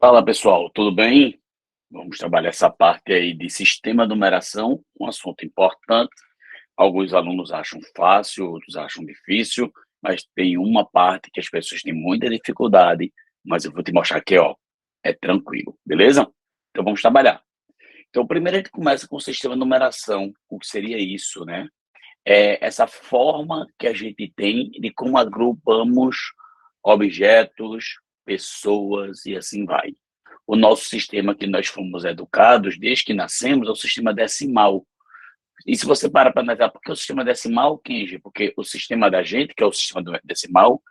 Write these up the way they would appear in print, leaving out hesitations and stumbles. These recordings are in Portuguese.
Fala pessoal, tudo bem? Vamos trabalhar essa parte aí de sistema de numeração, um assunto importante. Alguns alunos acham fácil, outros acham difícil, mas tem uma parte que as pessoas têm muita dificuldade, mas eu vou te mostrar aqui, ó, é tranquilo, beleza? Então vamos trabalhar. Então primeiro a gente começa com o sistema de numeração, o que seria isso, né? É essa forma que a gente tem de como agrupamos objetos, pessoas e assim vai. O nosso sistema que nós fomos educados desde que nascemos é o sistema decimal. E se você para analisar, por que o sistema decimal, Kenji? Porque o sistema da gente, que é o sistema decimal,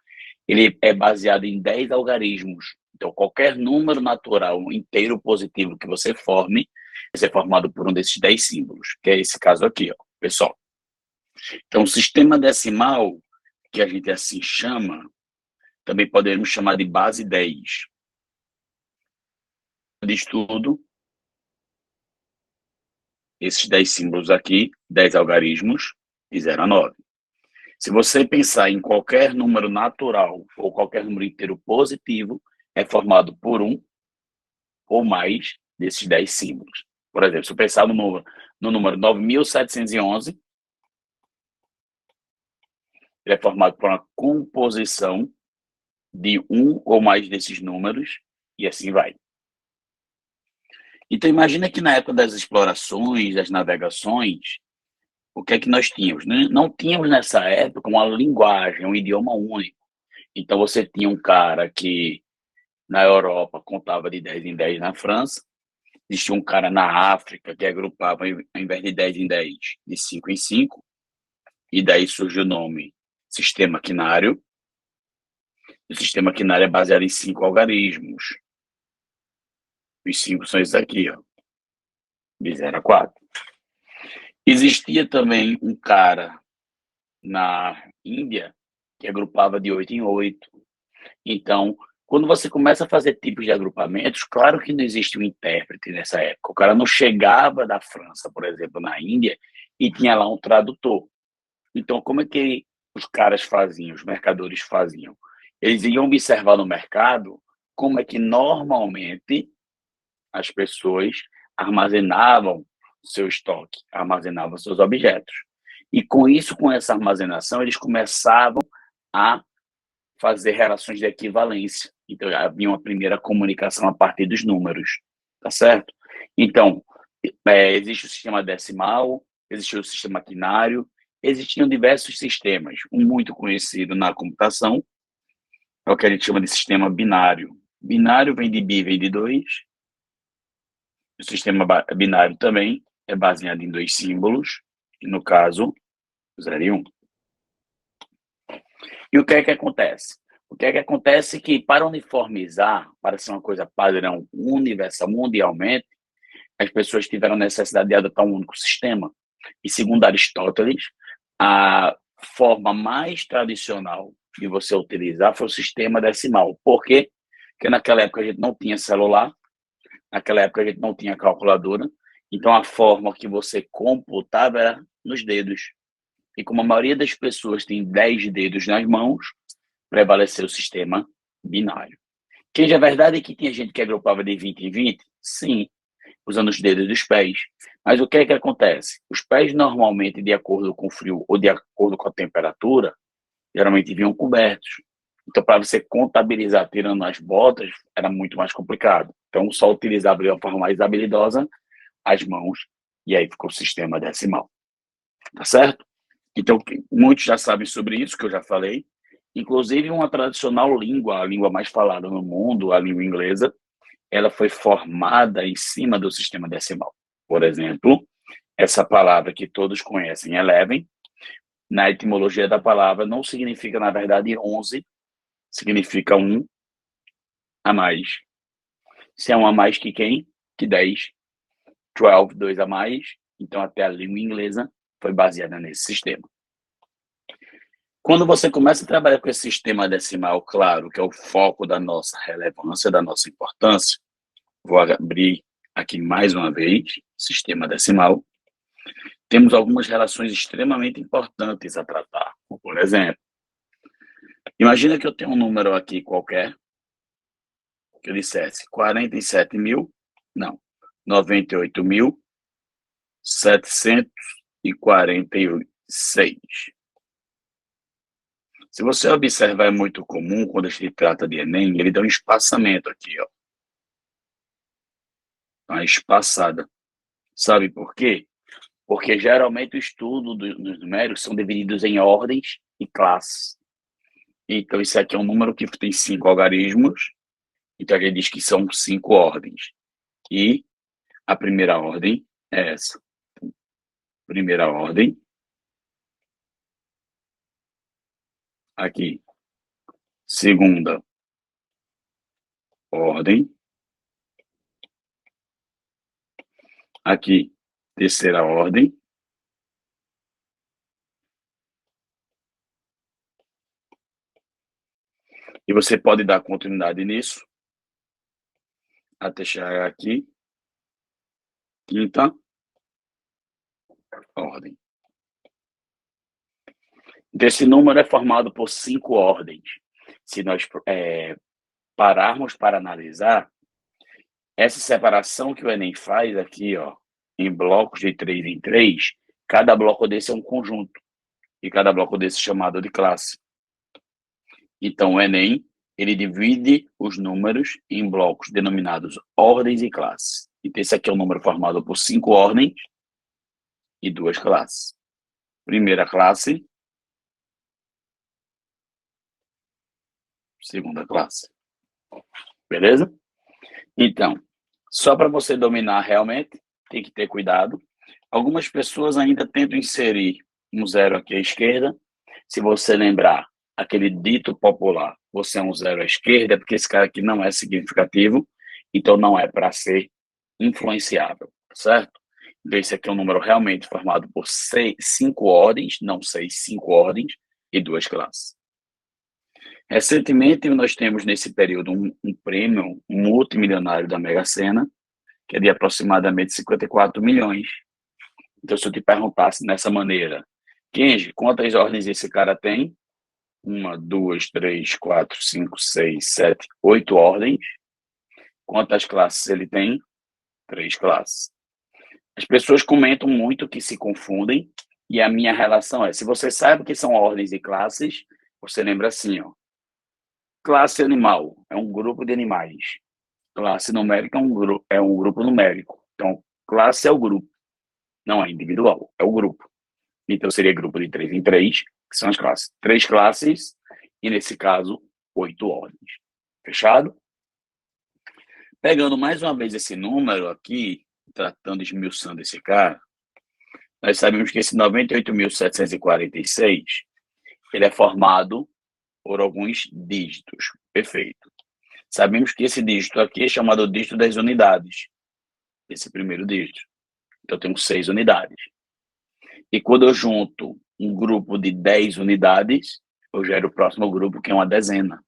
ele é baseado em 10 algarismos. Então, qualquer número natural inteiro positivo que você forme, vai ser formado por um desses 10 símbolos, que é esse caso aqui, ó, pessoal. Então, o sistema decimal, que a gente assim chama, também podemos chamar de base 10. De estudo, esses 10 símbolos aqui, 10 algarismos, de 0 a 9. Se você pensar em qualquer número natural ou qualquer número inteiro positivo, é formado por um ou mais desses 10 símbolos. Por exemplo, se eu pensar no número 9.711, ele é formado por uma composição de um ou mais desses números, e assim vai. Então, imagina que na época das explorações, das navegações, o que é que nós tínhamos? Não tínhamos nessa época uma linguagem, um idioma único. Então, você tinha um cara que na Europa contava de 10 em 10 na França, existia um cara na África que agrupava, ao invés de 10 em 10, de 5 em 5, e daí surge o nome sistema quinário. O sistema quinário é baseado em 5 algarismos. Os 5 são esses aqui, ó, de 0 a 4. Existia também um cara na Índia que agrupava de 8 em 8. Então, quando você começa a fazer tipos de agrupamentos, claro que não existe um intérprete nessa época. O cara não chegava da França, por exemplo, na Índia, e tinha lá um tradutor. Então, como é que os caras faziam, os mercadores faziam? Eles iam observar no mercado como é que normalmente as pessoas armazenavam seu estoque, armazenavam seus objetos. E com isso, com essa armazenação, eles começavam a fazer relações de equivalência. Então, havia uma primeira comunicação a partir dos números, tá certo? Então, existe o sistema decimal, existe o sistema quinário, existiam diversos sistemas. Um muito conhecido na computação é o que a gente chama de sistema binário. Binário vem de bi, vem de 2. O sistema binário também é baseado em 2 símbolos, que no caso, 0 e 1. E o que é que acontece? O que é que acontece é que, para uniformizar, para ser uma coisa padrão universal mundialmente, as pessoas tiveram necessidade de adotar um único sistema. E, segundo Aristóteles, a forma mais tradicional de você utilizar foi o sistema decimal. Por quê? Porque naquela época a gente não tinha celular, naquela época a gente não tinha calculadora, então a forma que você computava era nos dedos. E como a maioria das pessoas tem 10 dedos nas mãos, prevaleceu o sistema binário. Que é verdade que tinha gente que agrupava de 20 em 20? Sim, usando os dedos dos pés. Mas o que é que acontece? Os pés normalmente, de acordo com o frio ou de acordo com a temperatura, geralmente vinham cobertos. Então, para você contabilizar tirando as botas, era muito mais complicado. Então, só utilizava de uma forma mais habilidosa as mãos, e aí ficou o sistema decimal. Tá certo? Então, muitos já sabem sobre isso, que eu já falei. Inclusive, uma tradicional língua, a língua mais falada no mundo, a língua inglesa, ela foi formada em cima do sistema decimal. Por exemplo, essa palavra que todos conhecem, eleven, na etimologia da palavra não significa, na verdade, 11, significa um a mais. Se é um a mais que quem? Que 10. 12, 2 a mais. Então, até a língua inglesa foi baseada nesse sistema. Quando você começa a trabalhar com esse sistema decimal, claro, que é o foco da nossa relevância, da nossa importância, vou abrir aqui mais uma vez, sistema decimal. Temos algumas relações extremamente importantes a tratar. Por exemplo, imagina que eu tenho um número aqui qualquer, que eu dissesse 47 mil, não, 98.746. Se você observar, é muito comum quando a gente trata de Enem, ele dá um espaçamento aqui, ó, uma espaçada. Sabe por quê? Porque geralmente o estudo dos numéricos são divididos em ordens e classes. Então, isso aqui é um número que tem 5 algarismos, então a gente diz que são 5 ordens. E a primeira ordem é essa. Primeira ordem. Aqui. Segunda ordem. Aqui. Terceira ordem. E você pode dar continuidade nisso até chegar aqui. Quinta ordem. Então, esse número é formado por 5 ordens. Se nós pararmos para analisar, essa separação que o Enem faz aqui, ó, em blocos de 3 em 3, cada bloco desse é um conjunto. E cada bloco desse é chamado de classe. Então, o Enem, ele divide os números em blocos denominados ordens e classes. Então, esse aqui é um número formado por 5 ordens e 2 classes. Primeira classe, segunda classe. Beleza? Então, só para você dominar realmente, tem que ter cuidado. Algumas pessoas ainda tentam inserir um zero aqui à esquerda. Se você lembrar aquele dito popular, você é um zero à esquerda, é porque esse cara aqui não é significativo, então não é para ser influenciável, certo? Então, esse aqui é um número realmente formado por 5 ordens, não 6, 5 ordens e 2 classes. Recentemente, nós temos nesse período um prêmio multimilionário da Mega Sena, que é de aproximadamente 54 milhões. Então, se eu te perguntasse dessa maneira, Kenji, quantas ordens esse cara tem? 1, 2, 3, 4, 5, 6, 7, 8 ordens. Quantas classes ele tem? 3 classes. As pessoas comentam muito que se confundem, e a minha relação é, se você sabe o que são ordens e classes, você lembra assim, ó. Classe animal é um grupo de animais. Classe numérica é um grupo numérico. Então, classe é o grupo, não é individual, é o grupo. Então, seria grupo de 3 em 3, que são as classes. 3 classes, e nesse caso, 8 ordens. Fechado? Pegando mais uma vez esse número aqui, tratando, esmiuçando esse cara, nós sabemos que esse 98.746, ele é formado por alguns dígitos. Perfeito. Sabemos que esse dígito aqui é chamado dígito das unidades. Esse primeiro dígito. Então, temos 6 unidades. E quando eu junto um grupo de 10 unidades, eu gero o próximo grupo, que é uma dezena.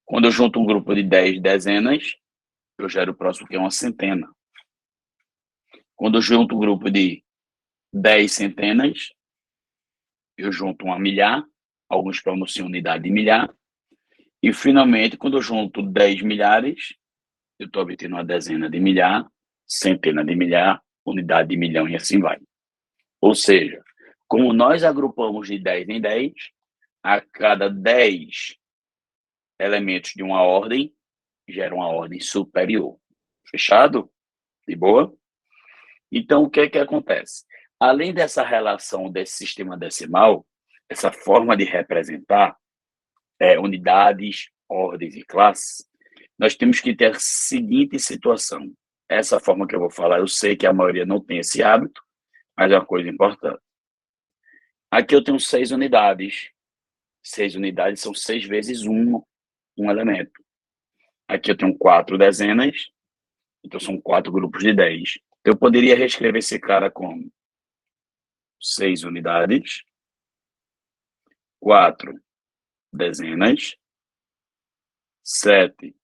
Quando eu junto um grupo de 10 dezenas, eu gero o próximo, que é uma centena. Quando eu junto um grupo de 10 centenas, eu junto uma milhar, alguns pronunciam unidade de milhar. E, finalmente, quando eu junto 10 milhares, eu estou obtendo uma dezena de milhar, centena de milhar, unidade de milhão e assim vai. Ou seja, como nós agrupamos de 10 em 10, a cada 10 elementos de uma ordem, gera uma ordem superior. Fechado? De boa? Então, o que é que acontece? Além dessa relação desse sistema decimal, essa forma de representar unidades, ordens e classes, nós temos que ter a seguinte situação. Essa forma que eu vou falar, eu sei que a maioria não tem esse hábito, mas é uma coisa importante. Aqui eu tenho 6 unidades. 6 unidades são 6 vezes um elemento. Aqui eu tenho 4 dezenas, então são 4 grupos de 10. Eu poderia reescrever esse cara como 6 unidades, 4 dezenas, 7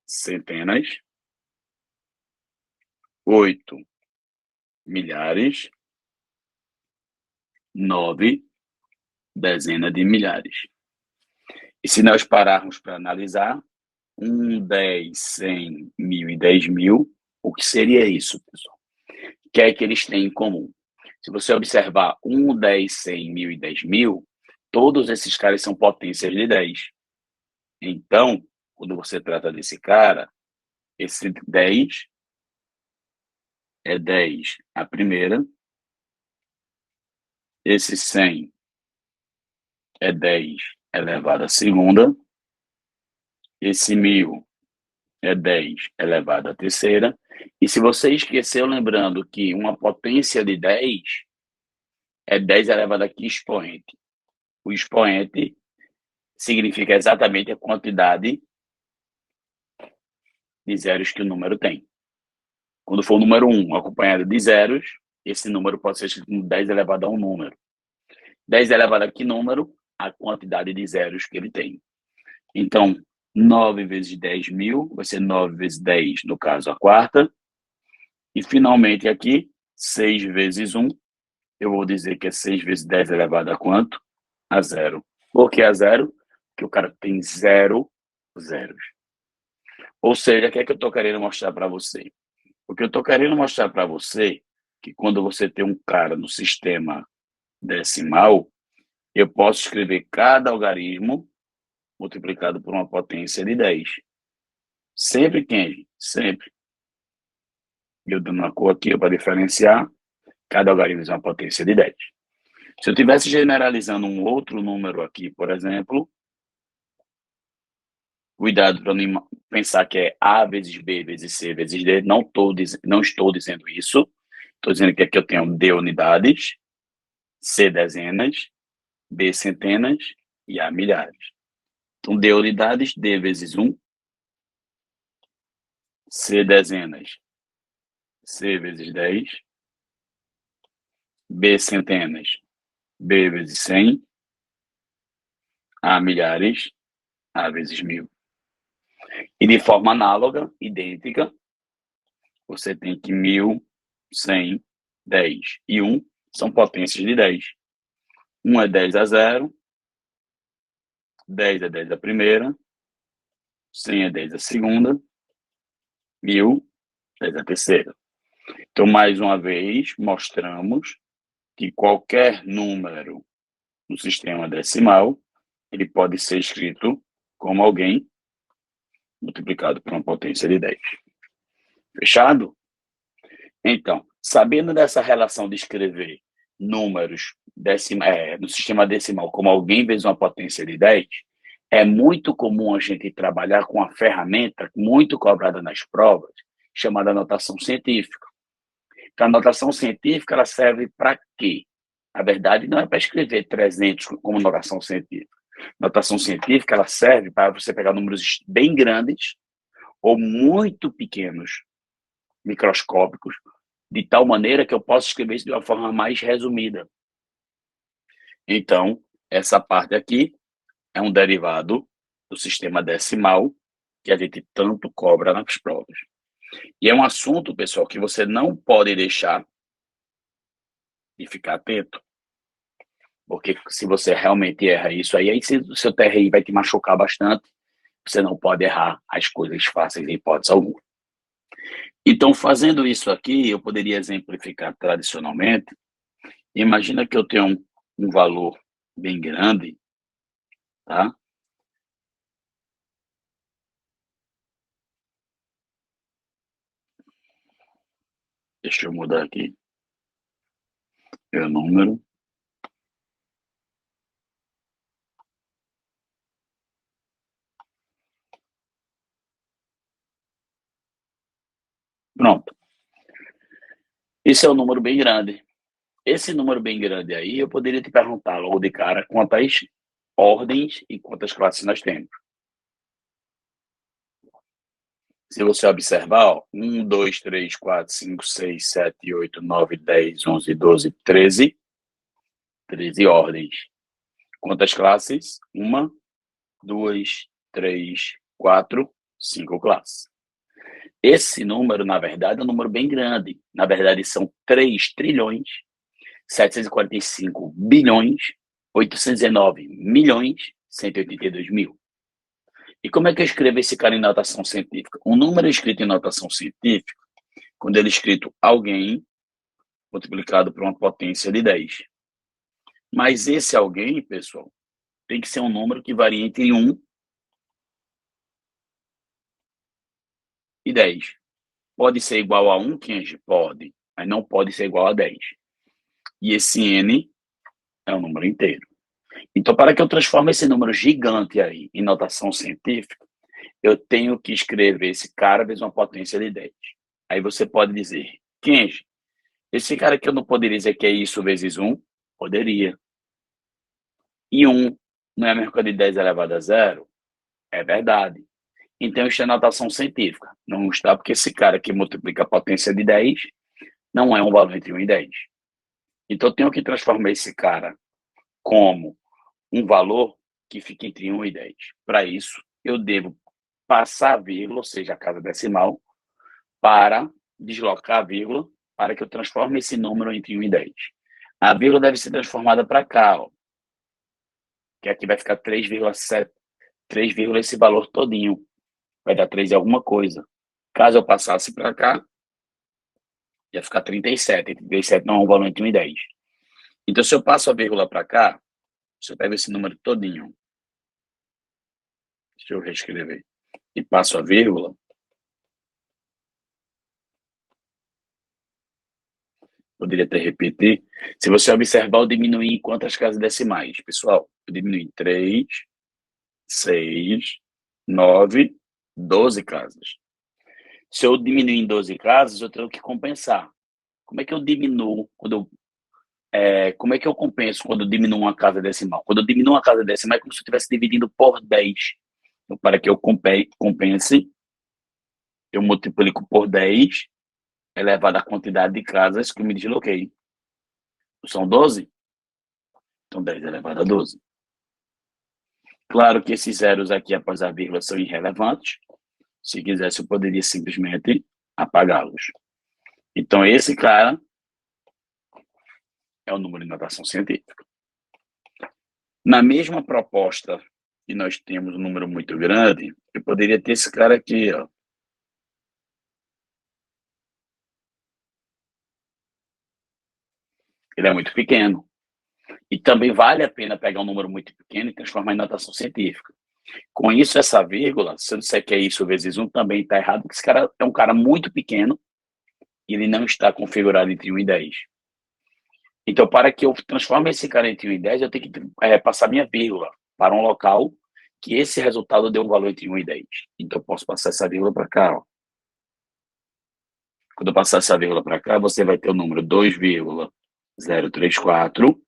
centenas, 8 milhares, 9 dezenas de milhares. E se nós pararmos para analisar, 1, 10, 100, 1000 e 10.000, o que seria isso, pessoal? O que é que eles têm em comum? Se você observar 1, 10, 100, 1000 e 10.000, todos esses caras são potências de 10. Então, quando você trata desse cara, esse 10 é 10 a primeira, esse 100 é 10 elevado à segunda, esse 1000 é 10 elevado à terceira, e se você esqueceu, lembrando que uma potência de 10 é 10 elevado a que expoente? O expoente significa exatamente a quantidade de zeros que o número tem. Quando for o número 1 acompanhado de zeros, esse número pode ser escrito como 10 elevado a um número. 10 elevado a que número? A quantidade de zeros que ele tem. Então, 9 vezes 10.000 vai ser 9 vezes 10, no caso, a quarta. E, finalmente, aqui, 6 vezes 1, eu vou dizer que é 6 vezes 10 elevado a quanto? A zero. Por que a zero? Porque o cara tem 0 zeros. Ou seja, o que é que eu estou querendo mostrar para você? O que eu estou querendo mostrar para você é que quando você tem um cara no sistema decimal, eu posso escrever cada algarismo multiplicado por uma potência de 10. Sempre, Kenji, sempre. Eu dando uma cor aqui para diferenciar, cada algarismo é uma potência de 10. Se eu estivesse generalizando um outro número aqui, por exemplo, cuidado para não pensar que é A vezes B vezes C vezes D, não estou dizendo isso. Estou dizendo que aqui eu tenho D unidades, C dezenas, B centenas e A milhares. Então, D unidades, D vezes 1, C dezenas, C vezes 10, B centenas, B vezes 100, A milhares, A vezes 1000. E de forma análoga, idêntica, você tem que 1000, 100, 10 e 1 são potências de 10. 1 é 10 a 0, 10 é 10 a primeira, 100 é 10 a segunda, 1000, 10 a terceira. Então, mais uma vez, mostramos que qualquer número no sistema decimal, ele pode ser escrito como alguém multiplicado por uma potência de 10. Fechado? Então, sabendo dessa relação de escrever números no sistema decimal como alguém vezes uma potência de 10, é muito comum a gente trabalhar com uma ferramenta muito cobrada nas provas, chamada notação científica. Então, a notação científica ela serve para quê? Na verdade, não é para escrever 300 como notação científica. Notação científica ela serve para você pegar números bem grandes ou muito pequenos, microscópicos, de tal maneira que eu possa escrever isso de uma forma mais resumida. Então, essa parte aqui é um derivado do sistema decimal que a gente tanto cobra nas provas. E é um assunto, pessoal, que você não pode deixar de ficar atento. Porque se você realmente erra isso aí o seu TRI vai te machucar bastante. Você não pode errar as coisas fáceis em hipótese alguma. Então, fazendo isso aqui, eu poderia exemplificar tradicionalmente. Imagina que eu tenho um valor bem grande, tá? Deixa eu mudar aqui meu número. Pronto. Esse é um número bem grande. Esse número bem grande aí, eu poderia te perguntar logo de cara quantas ordens e quantas classes nós temos. Se você observar, ó, 1, 2, 3, 4, 5, 6, 7, 8, 9, 10, 11, 12, 13. 13 ordens. Quantas classes? 1, 2, 3, 4, 5 classes. Esse número, na verdade, é um número bem grande. Na verdade, são 3 trilhões, 745 bilhões, 819 milhões 182 mil. E como é que eu escrevo esse cara em notação científica? Um número escrito em notação científica, quando ele é escrito alguém, multiplicado por uma potência de 10. Mas esse alguém, pessoal, tem que ser um número que varia entre 1 e 10. Pode ser igual a 1, Kenji? Pode, mas não pode ser igual a 10. E esse n é um número inteiro. Então, para que eu transforme esse número gigante aí em notação científica, eu tenho que escrever esse cara vezes uma potência de 10. Aí você pode dizer, Kenji, esse cara aqui eu não poderia dizer que é isso vezes 1? Poderia. E 1 não é a mesma coisa de 10 elevado a 0? É verdade. Então, isso é notação científica. Não está porque esse cara que multiplica a potência de 10 não é um valor entre 1 e 10. Então, eu tenho que transformar esse cara como um valor que fica entre 1 e 10. Para isso, eu devo passar a vírgula, ou seja, a casa decimal, para deslocar a vírgula, para que eu transforme esse número entre 1 e 10. A vírgula deve ser transformada para cá, ó, que aqui vai ficar 3,7, 3, esse valor todinho. Vai dar 3 e alguma coisa. Caso eu passasse para cá, ia ficar 37. 37 não é um valor entre 1 e 10. Então, se eu passo a vírgula para cá, se eu pego esse número todinho, deixa eu reescrever, e passo a vírgula, poderia até repetir. Se você observar, eu diminuí em quantas casas decimais, pessoal? Eu diminui em 3, 6, 9, 12 casas. Se eu diminuir em 12 casas, eu tenho que compensar. Como é que eu diminuo quando como é que eu compenso quando eu diminuo uma casa decimal? Quando eu diminuo uma casa decimal é como se eu estivesse dividindo por 10. Então, para que eu compense, eu multiplico por 10, elevado à quantidade de casas que eu me desloquei. São 12? Então, 10 elevado a 12. Claro que esses zeros aqui após a vírgula são irrelevantes. Se quisesse, eu poderia simplesmente apagá-los. Então, esse cara é o número de notação científica. Na mesma proposta que nós temos um número muito grande, eu poderia ter esse cara aqui, ó. Ele é muito pequeno. E também vale a pena pegar um número muito pequeno e transformar em notação científica. Com isso, essa vírgula, se eu disser que é isso vezes 1, também está errado, porque esse cara é um cara muito pequeno e ele não está configurado entre 1 e 10. Então, para que eu transforme esse cara entre 1 e 10, eu tenho que passar minha vírgula para um local que esse resultado dê um valor entre 1 e 10. Então, eu posso passar essa vírgula para cá. Ó. Quando eu passar essa vírgula para cá, você vai ter o número 2,034.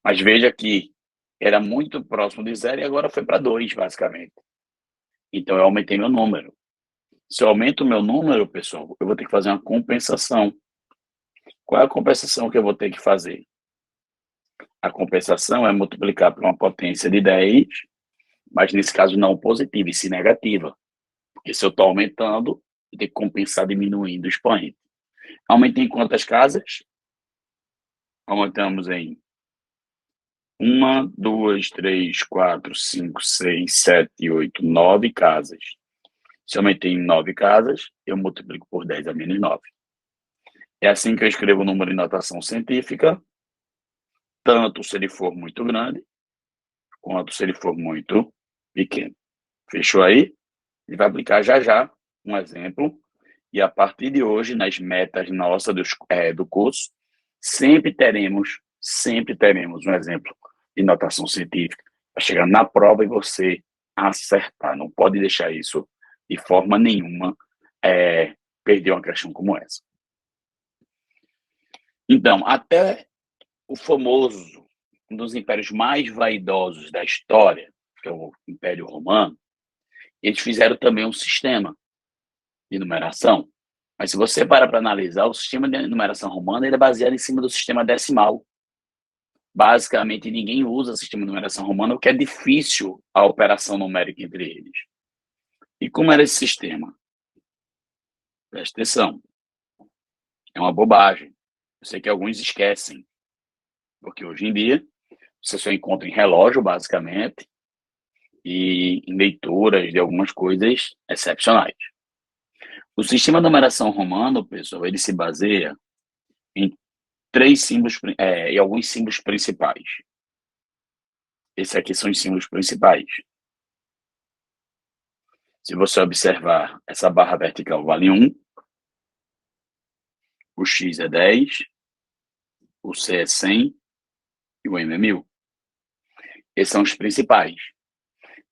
Mas veja que era muito próximo de 0 e agora foi para 2, basicamente. Então, eu aumentei meu número. Se eu aumento o meu número, pessoal, eu vou ter que fazer uma compensação. Qual é a compensação que eu vou ter que fazer? A compensação é multiplicar por uma potência de 10, mas nesse caso não positiva, e sim negativa. Porque se eu estou aumentando, eu tenho que compensar diminuindo o expoente. Aumentei em quantas casas? Aumentamos em 1, 2, 3, 4, 5, 6, 7, 8, 9 casas. Se eu aumentei em 9 casas, eu multiplico por 10 a menos 9. É assim que eu escrevo o número em notação científica, tanto se ele for muito grande, quanto se ele for muito pequeno. Fechou aí? Ele vai aplicar já já um exemplo. E a partir de hoje, nas metas nossas do curso, sempre teremos um exemplo de notação científica para chegar na prova e você acertar. Não pode deixar isso de forma nenhuma perder uma questão como essa. Então, até o famoso, um dos impérios mais vaidosos da história, que é o Império Romano, eles fizeram também um sistema de numeração. Mas se você para analisar, o sistema de numeração romano ele é baseado em cima do sistema decimal. Basicamente, ninguém usa o sistema de numeração romano, porque é difícil a operação numérica entre eles. E como era esse sistema? Presta atenção. É uma bobagem. Eu sei que alguns esquecem, porque hoje em dia você só encontra em relógio, basicamente, e em leituras de algumas coisas excepcionais. O sistema de numeração romano, pessoal, ele se baseia em três símbolos, em alguns símbolos principais. Esses aqui são os símbolos principais. Se você observar, essa barra vertical vale 1, o X é 10, o C é 100 e o M é 1000. Esses são os principais.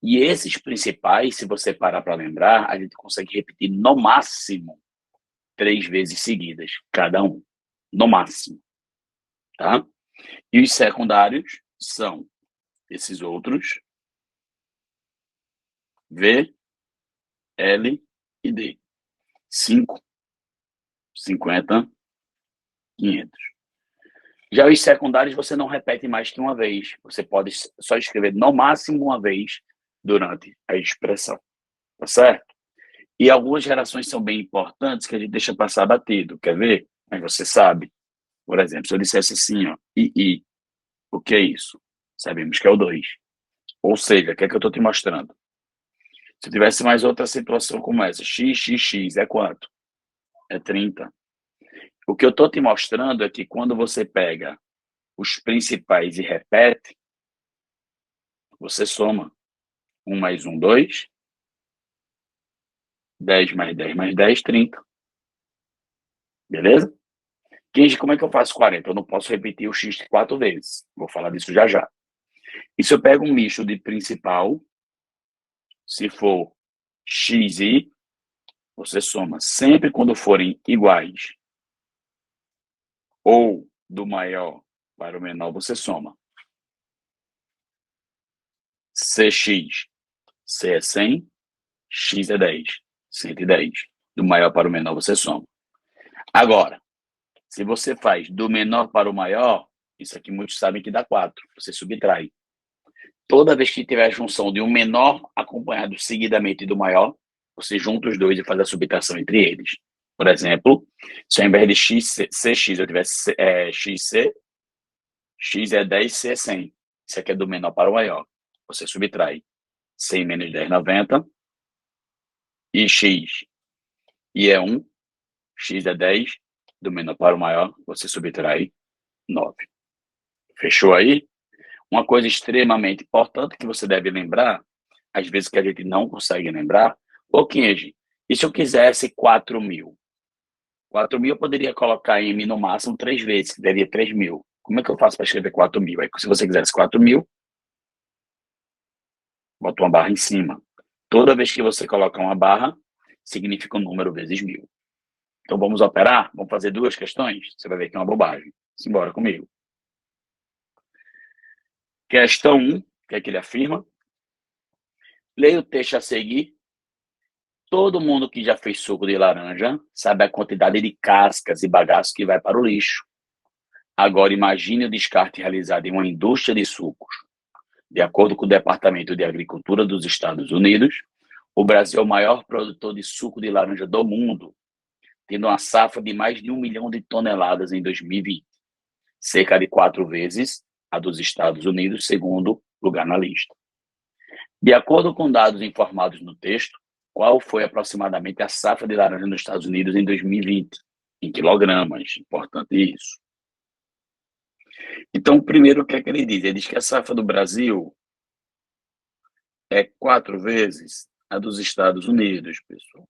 E esses principais, se você parar para lembrar, a gente consegue repetir no máximo 3 vezes seguidas, cada um. No máximo. Tá? E os secundários são esses outros, V, L e D. 5, 50, 500. Já os secundários você não repete mais que uma vez. Você pode só escrever no máximo uma vez durante a expressão. Tá certo? E algumas gerações são bem importantes que a gente deixa passar batido. Quer ver? Mas você sabe. Por exemplo, se eu dissesse assim, ó, II, o que é isso? Sabemos que é o 2. Ou seja, o que é que eu estou te mostrando? Se eu tivesse mais outra situação como essa, x é quanto? É 30. O que eu estou te mostrando é que quando você pega os principais e repete, você soma 1 mais 1, 2, 10 mais 10 mais 10, 30. Beleza? 15, como é que eu faço 40? Eu não posso repetir o x 4 vezes. Vou falar disso já já. E se eu pego um misto de principal, se for x e, você soma sempre quando forem iguais ou do maior para o menor, você soma. Cx, C é 100, x é 10, 110. Do maior para o menor, você soma. Agora, se você faz do menor para o maior, isso aqui muitos sabem que dá 4, você subtrai. Toda vez que tiver a junção de um menor acompanhado seguidamente do maior, você junta os dois e faz a subtração entre eles. Por exemplo, se ao invés de cx eu tivesse xc, x é 10, c é 100. Isso aqui é do menor para o maior. Você subtrai 100 menos 10, 90. E x e é 1, x é 10, do menor para o maior, você subtrai 9. Fechou aí? Uma coisa extremamente importante que você deve lembrar, às vezes que a gente não consegue lembrar, Kenji, e se eu quisesse 4.000? 4.000 eu poderia colocar M no máximo 3 vezes, que daria 3.000. Como é que eu faço para escrever 4.000? Aí, se você quisesse 4.000, bota uma barra em cima. Toda vez que você coloca uma barra, significa um número vezes 1.000. Então vamos operar? Vamos fazer duas questões? Você vai ver que é uma bobagem. Simbora comigo. Questão 1, o que é que ele afirma? Leia o texto a seguir. Todo mundo que já fez suco de laranja sabe a quantidade de cascas e bagaço que vai para o lixo. Agora imagine o descarte realizado em uma indústria de sucos. De acordo com o Departamento de Agricultura dos Estados Unidos, o Brasil é o maior produtor de suco de laranja do mundo, tendo uma safra de mais de 1 milhão de toneladas em 2020, cerca de 4 vezes a dos Estados Unidos, segundo lugar na lista. De acordo com dados informados no texto, qual foi aproximadamente a safra de laranja nos Estados Unidos em 2020? Em quilogramas, importante isso. Então, primeiro, o que é que ele diz? Ele diz que a safra do Brasil é 4 vezes a dos Estados Unidos, pessoal.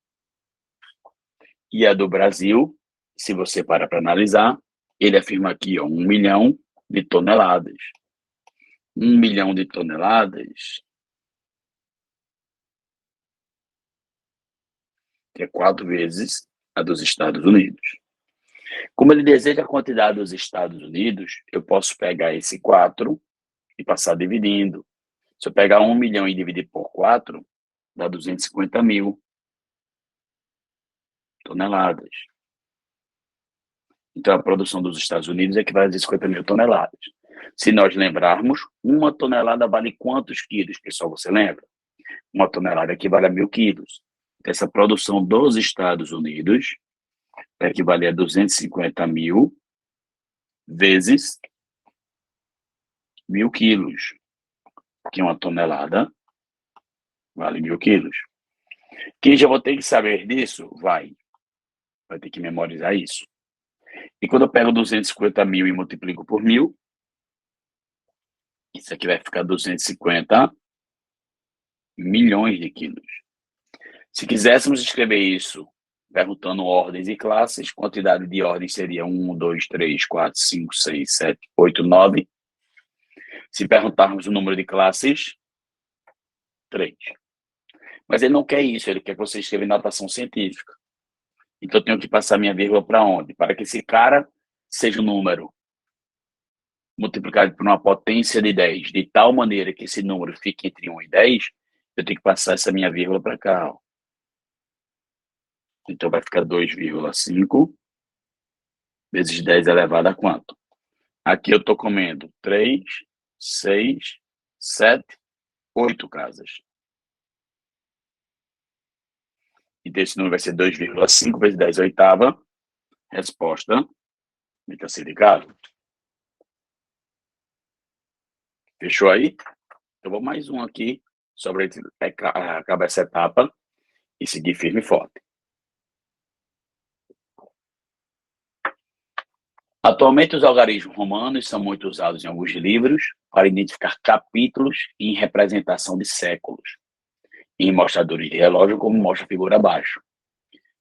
E a do Brasil, se você para analisar, ele afirma aqui, 1 milhão de toneladas. 1 milhão de toneladas que é 4 vezes a dos Estados Unidos. Como ele deseja a quantidade dos Estados Unidos, eu posso pegar esse 4 e passar dividindo. Se eu pegar 1 milhão e dividir por 4, dá 250 mil toneladas. Então, a produção dos Estados Unidos equivale a 250 mil toneladas. Se nós lembrarmos, 1 tonelada vale quantos quilos, pessoal? Você lembra? 1 tonelada equivale a 1.000 quilos. Essa produção dos Estados Unidos equivale a 250 mil vezes 1.000 quilos, que 1 tonelada vale 1.000 quilos. Quem já vou ter que saber disso? Vai ter que memorizar isso. E quando eu pego 250 mil e multiplico por 1.000, isso aqui vai ficar 250 milhões de quilos. Se quiséssemos escrever isso perguntando ordens e classes, quantidade de ordens seria 1, 2, 3, 4, 5, 6, 7, 8, 9. Se perguntarmos o número de classes, 3. Mas ele não quer isso, ele quer que você escreva em notação científica. Então eu tenho que passar minha vírgula para onde? Para que esse cara seja um número multiplicado por uma potência de 10, de tal maneira que esse número fique entre 1 e 10, eu tenho que passar essa minha vírgula para cá. Ó. Então vai ficar 2,5 vezes 10 elevado a quanto? Aqui eu estou comendo 3, 6, 7, 8 casas. Então esse número vai ser 2,5 vezes 10 oitava. Resposta, meta-se ligado. Fechou aí? Eu vou mais um aqui, sobre acabar essa etapa e seguir firme e forte. Atualmente, os algarismos romanos são muito usados em alguns livros para identificar capítulos em representação de séculos, em mostradores de relógio, como mostra a figura abaixo,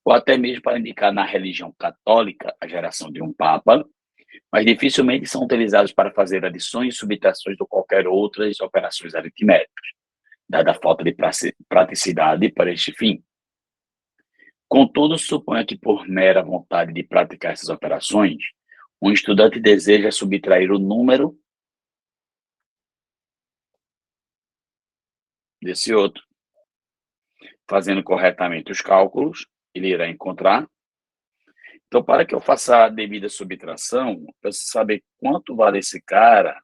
ou até mesmo para indicar na religião católica a geração de um papa, mas dificilmente são utilizados para fazer adições e subtrações ou qualquer outras operações aritméticas, dada a falta de praticidade para este fim. Contudo, suponha que por mera vontade de praticar essas operações, um estudante deseja subtrair o número desse outro. Fazendo corretamente os cálculos, ele irá encontrar. Então, para que eu faça a devida subtração, eu preciso saber quanto vale esse cara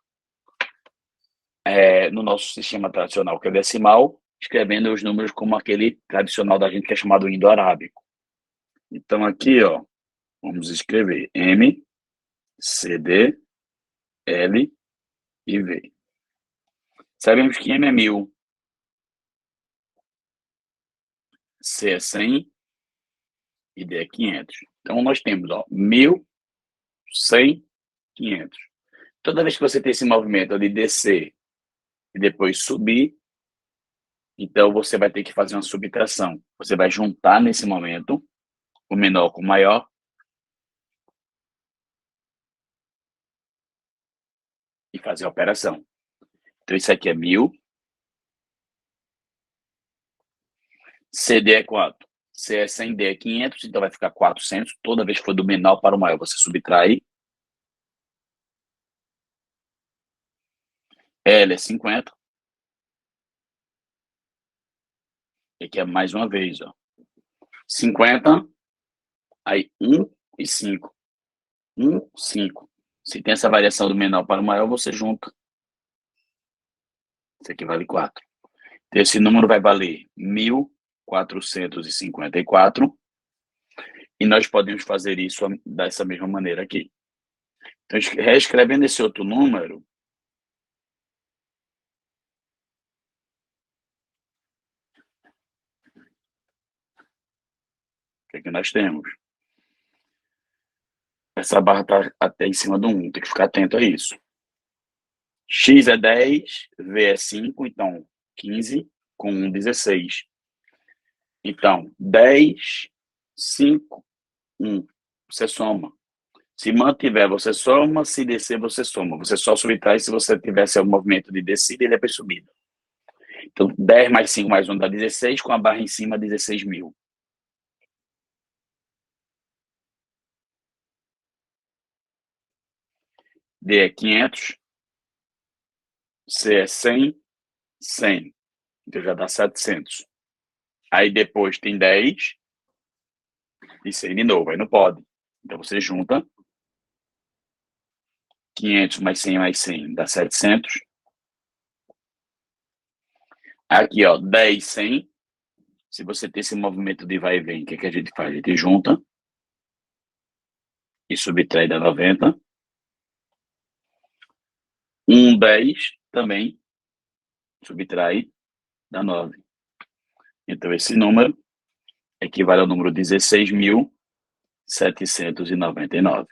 no nosso sistema tradicional, que é decimal, escrevendo os números como aquele tradicional da gente que é chamado indo-arábico. Então, aqui, ó, vamos escrever M, C, D, L e V. Sabemos que M é 1.000, C é 100 e D é 500. Então, nós temos, ó, 1.000, 100, 500. Toda vez que você tem esse movimento de descer e depois subir, então você vai ter que fazer uma subtração. Você vai juntar nesse momento o menor com o maior e fazer a operação. Então, isso aqui é 1.000. CD é quanto? C é 100, D é 500, então vai ficar 400. Toda vez que for do menor para o maior, você subtrai. L é 50. E aqui é mais uma vez, ó. 50, aí 1 e 5. 1, 5. Se tem essa variação do menor para o maior, você junta. Isso aqui vale 4. Então, esse número vai valer 1.454. E nós podemos fazer isso dessa mesma maneira aqui. Então, reescrevendo esse outro número, o que é que nós temos? Essa barra está até em cima do 1, tem que ficar atento a isso. X é 10, V é 5, então 15 com 1, 16. Então, 10, 5, 1. Você soma. Se mantiver, você soma. Se descer, você soma. Você só subtrai se você tivesse um movimento de descida e depois subida. Então, 10 mais 5 mais 1 dá 16, com a barra em cima, 16.000. D é 500. C é 100. 100. Então, já dá 700. Aí depois tem 10 e 100 de novo. Aí não pode. Então, você junta. 500 mais 100 mais 100 dá 700. Aqui, ó, 10, 100. Se você tem esse movimento de vai e vem, o que a gente faz? A gente junta e subtrai dá 90. 1, 10 também subtrai dá 9. Então, esse número equivale ao número 16.799.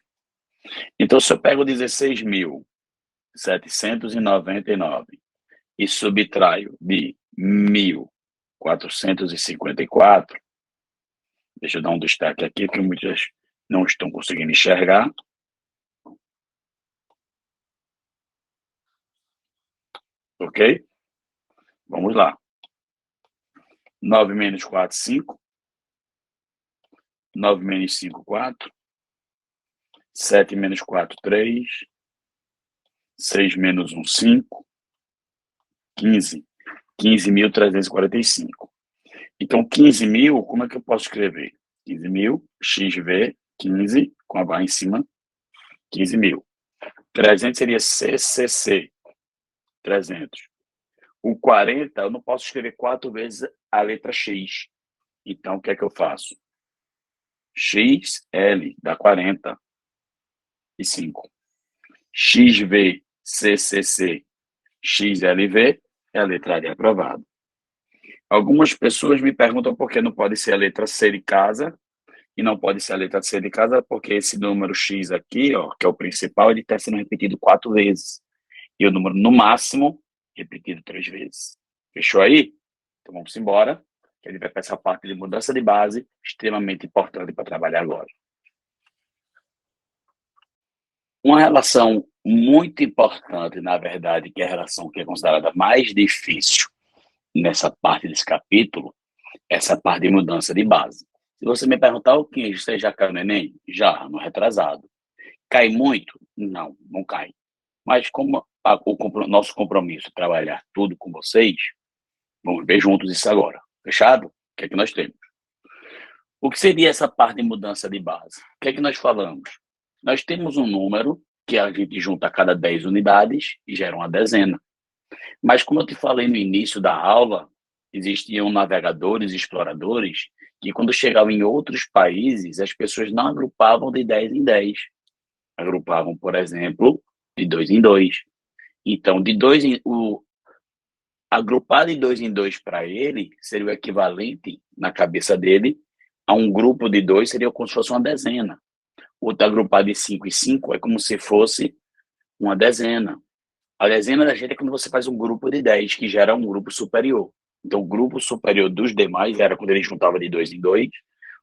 Então, se eu pego 16.799 e subtraio de 1.454, deixa eu dar um destaque aqui, que muitas não estão conseguindo enxergar. Ok? Vamos lá. 9 menos 4, 5. 9 menos 5, 4. 7 menos 4, 3. 6 menos 1, 5. 15. 15.345. Então, 15.000, como é que eu posso escrever? 15.000, XV, 15, com a barra em cima, 15.000. 300 seria CCC, 300. O 40, eu não posso escrever 4 vezes a letra X. Então, o que é que eu faço? XL dá 40 e 5. XV, CCC, XLV é a letra D aprovada. Algumas pessoas me perguntam por que não pode ser a letra C de casa e não pode ser a letra C de casa, porque esse número X aqui, ó, que é o principal, ele está sendo repetido 4 vezes. E o número, no máximo, repetido 3 vezes. Fechou aí? Então vamos embora, que ele vai para essa parte de mudança de base, extremamente importante para trabalhar agora. Uma relação muito importante, na verdade, que é a relação que é considerada mais difícil nessa parte desse capítulo, essa parte de mudança de base. Se você me perguntar o que você já caiu no Enem? Já, no retrasado. Cai muito? Não, não cai. Mas como o nosso compromisso é trabalhar tudo com vocês, vamos ver juntos isso agora. Fechado? O que é que nós temos? O que seria essa parte de mudança de base? O que é que nós falamos? Nós temos um número que a gente junta a cada 10 unidades e gera uma dezena. Mas como eu te falei no início da aula, existiam navegadores e exploradores que quando chegavam em outros países, as pessoas não agrupavam de 10 em 10. Agrupavam, por exemplo, de 2 em 2. Então, agrupar de 2 em 2 para ele seria o equivalente, na cabeça dele, a um grupo de 2 seria como se fosse uma dezena. Outro agrupar de 5 em 5 é como se fosse uma dezena. A dezena da gente é quando você faz um grupo de 10, que gera um grupo superior. Então, o grupo superior dos demais era quando ele juntava de 2 em 2,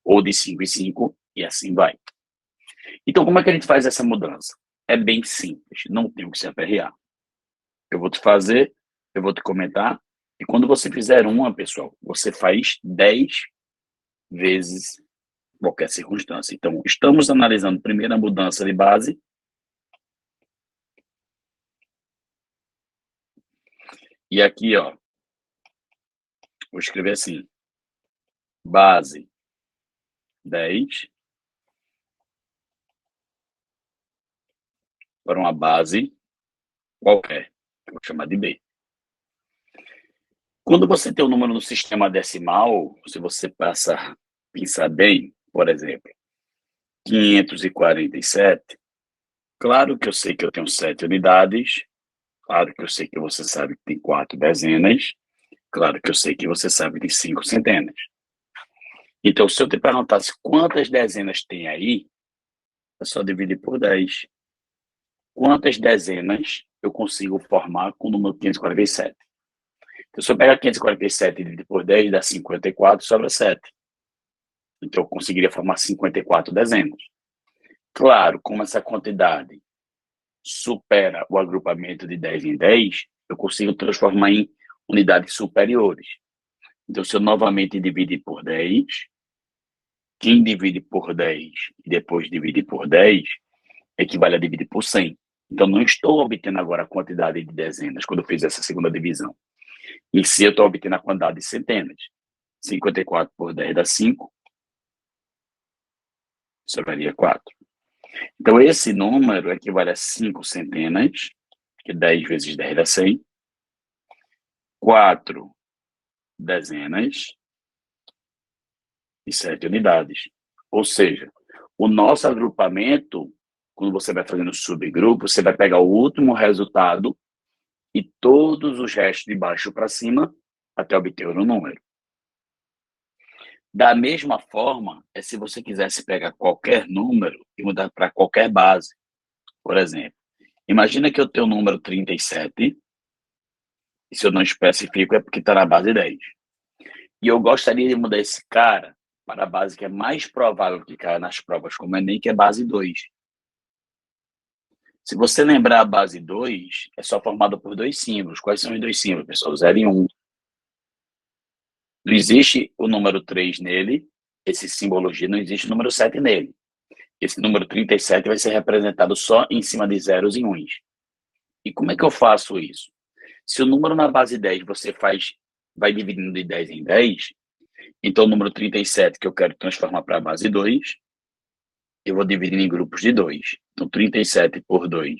ou de 5 em 5, e assim vai. Então, como é que a gente faz essa mudança? É bem simples, não tem o que se aperrear. Eu vou te fazer, eu vou te comentar, e quando você fizer uma, pessoal, você faz 10 vezes qualquer circunstância. Então, estamos analisando primeiro a mudança de base. E aqui, ó, vou escrever assim, base 10 para uma base qualquer, que eu vou chamar de B. Quando você tem um número no sistema decimal, se você passa a pensar bem, por exemplo, 547, claro que eu sei que eu tenho 7 unidades, claro que eu sei que você sabe que tem 4 dezenas, claro que eu sei que você sabe que tem 5 centenas. Então, se eu te perguntasse quantas dezenas tem aí, é só dividir por 10. Quantas dezenas eu consigo formar com o número 547? Então, se eu pegar 547 e dividir por 10, dá 54, sobra 7. Então, eu conseguiria formar 54 dezenas. Claro, como essa quantidade supera o agrupamento de 10 em 10, eu consigo transformar em unidades superiores. Então, se eu novamente dividir por 10, quem divide por 10 e depois divide por 10, equivale a dividir por 100. Então, não estou obtendo agora a quantidade de dezenas quando eu fiz essa segunda divisão. E se eu estou obtendo a quantidade de centenas. 54 por 10 dá 5, sobraria 4. Então, esse número equivale a 5 centenas, que 10 vezes 10 dá 100, 4 dezenas e 7 unidades. Ou seja, o nosso agrupamento, quando você vai fazendo subgrupo, você vai pegar o último resultado e todos os restos de baixo para cima até obter o número. Da mesma forma, se você quisesse pegar qualquer número e mudar para qualquer base. Por exemplo, imagina que eu tenho o número 37, e se eu não especifico é porque está na base 10. E eu gostaria de mudar esse cara para a base que é mais provável que caia nas provas como Enem, que é base 2. Se você lembrar, a base 2 é só formada por dois símbolos. Quais são os dois símbolos, pessoal? 0 e 1. Não existe o número 3 nele, esse simbologia, não existe o número 7 nele. Esse número 37 vai ser representado só em cima de zeros e uns. E como é que eu faço isso? Se o número na base 10 você vai dividindo de 10 em 10, então o número 37 que eu quero transformar para a base 2, eu vou dividir em grupos de 2. Então 37 por 2,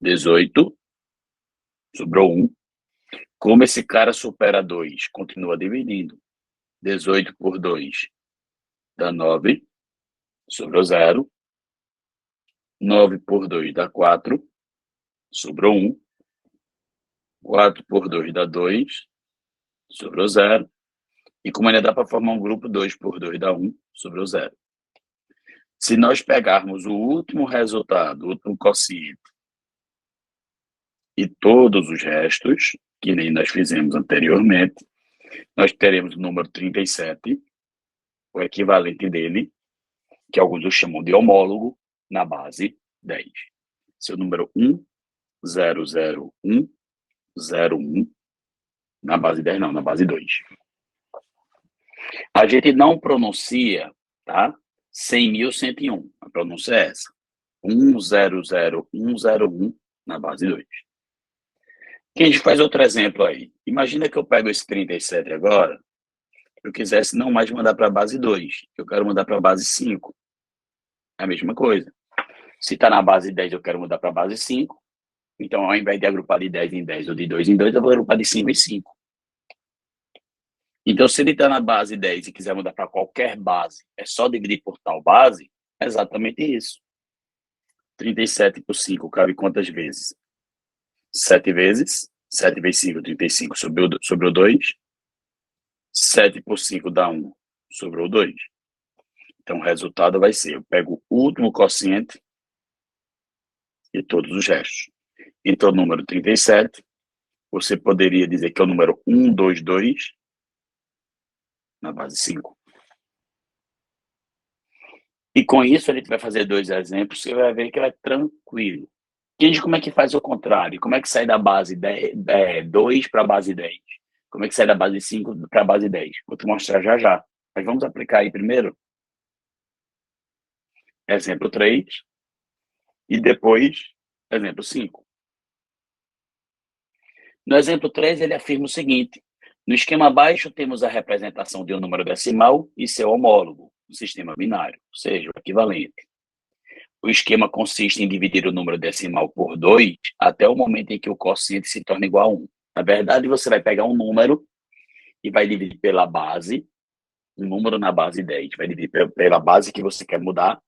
18, sobrou 1. Como esse cara supera 2, continua dividindo. 18 por 2 dá 9, sobrou 0. 9 por 2 dá 4, sobrou 1. 4 por 2 dá 2, sobrou 0. E como ainda dá para formar um grupo, 2 por 2 dá 1, sobrou 0. Se nós pegarmos o último resultado, o último quociente, e todos os restos, que nem nós fizemos anteriormente, nós teremos o número 37, o equivalente dele, que alguns o chamam de homólogo, na base 10. Seu número 1, 0, 0, 1, 0, 1, na base 10 não, na base 2. A gente não pronuncia, tá? 100.101, a pronúncia é essa. 100.101 na base 2. Que a gente faz outro exemplo aí. Imagina que eu pego esse 37 agora, eu quisesse não mais mandar para a base 2, eu quero mudar para a base 5. É a mesma coisa. Se está na base 10, eu quero mudar para a base 5. Então, ao invés de agrupar de 10 em 10 ou de 2 em 2, eu vou agrupar de 5 em 5. Então, se ele está na base 10 e quiser mudar para qualquer base, é só dividir por tal base, é exatamente isso. 37 por 5 cabe quantas vezes? 7 vezes. 7 vezes 5, 35, sobrou 2. 7 por 5 dá 1, sobrou 2. Então, o resultado vai ser, eu pego o último quociente e todos os restos. Então, o número 37, você poderia dizer que é o número 122 na base 5. E com isso, a gente vai fazer dois exemplos, você vai ver que é tranquilo. Entende como é que faz o contrário? Como é que sai da base 2 para a base 10? Como é que sai da base 5 para a base 10? Vou te mostrar já já. Mas vamos aplicar aí primeiro. Exemplo 3. E depois, exemplo 5. No exemplo 3, ele afirma o seguinte: no esquema abaixo, temos a representação de um número decimal e seu homólogo, no sistema binário, ou seja, o equivalente. O esquema consiste em dividir o número decimal por 2 até o momento em que o quociente se torna igual a 1. Na verdade, você vai pegar um número e vai dividir pela base, um número na base 10, vai dividir pela base que você quer mudar,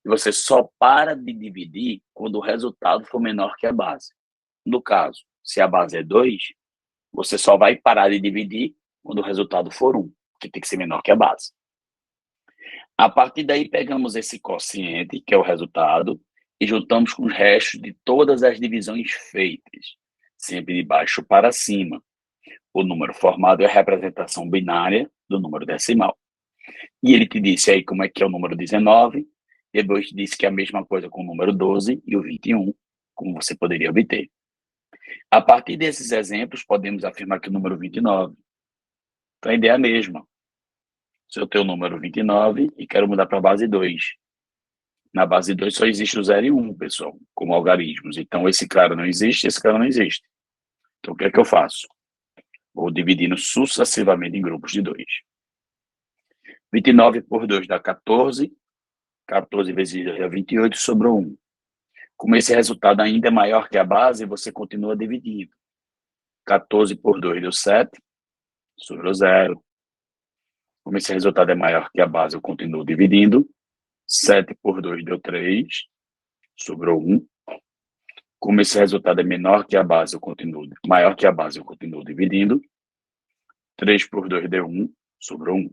e você só para de dividir quando o resultado for menor que a base. No caso, se a base é 2, você só vai parar de dividir quando o resultado for 1, que tem que ser menor que a base. A partir daí, pegamos esse quociente, que é o resultado, e juntamos com os restos de todas as divisões feitas, sempre de baixo para cima. O número formado é a representação binária do número decimal. E ele te disse aí como é que é o número 19, depois te disse que é a mesma coisa com o número 12 e o 21, como você poderia obter. A partir desses exemplos, podemos afirmar que o número 29, então a ideia é a mesma. Se eu tenho o número 29 e quero mudar para a base 2, na base 2 só existe o 0 e 1, pessoal, como algarismos. Então, esse cara não existe, esse cara não existe. Então, o que é que eu faço? Vou dividindo sucessivamente em grupos de 2. 29 por 2 dá 14. 14 vezes 2 dá 28, sobrou 1. Como esse resultado ainda é maior que a base, você continua dividindo. 14 por 2 deu 7, sobrou 0. Como esse resultado é maior que a base, eu continuo dividindo. 7 por 2 deu 3, sobrou 1. Como esse resultado é menor que a base, maior que a base, eu continuo dividindo. 3 por 2 deu 1, sobrou 1.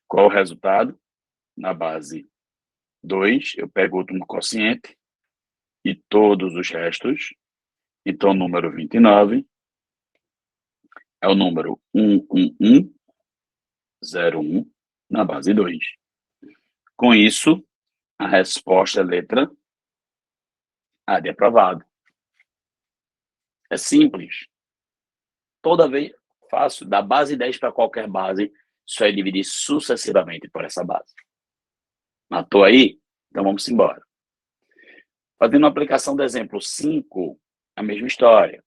Qual o resultado? Na base 2, eu pego o último quociente e todos os restos. Então, o número 29 é o número 11101 na base 2. Com isso, a resposta é letra A de aprovado. É simples. Toda vez faço da base 10 para qualquer base, só é dividir sucessivamente por essa base. Matou aí? Então vamos embora. Fazendo a aplicação do exemplo 5, a mesma história.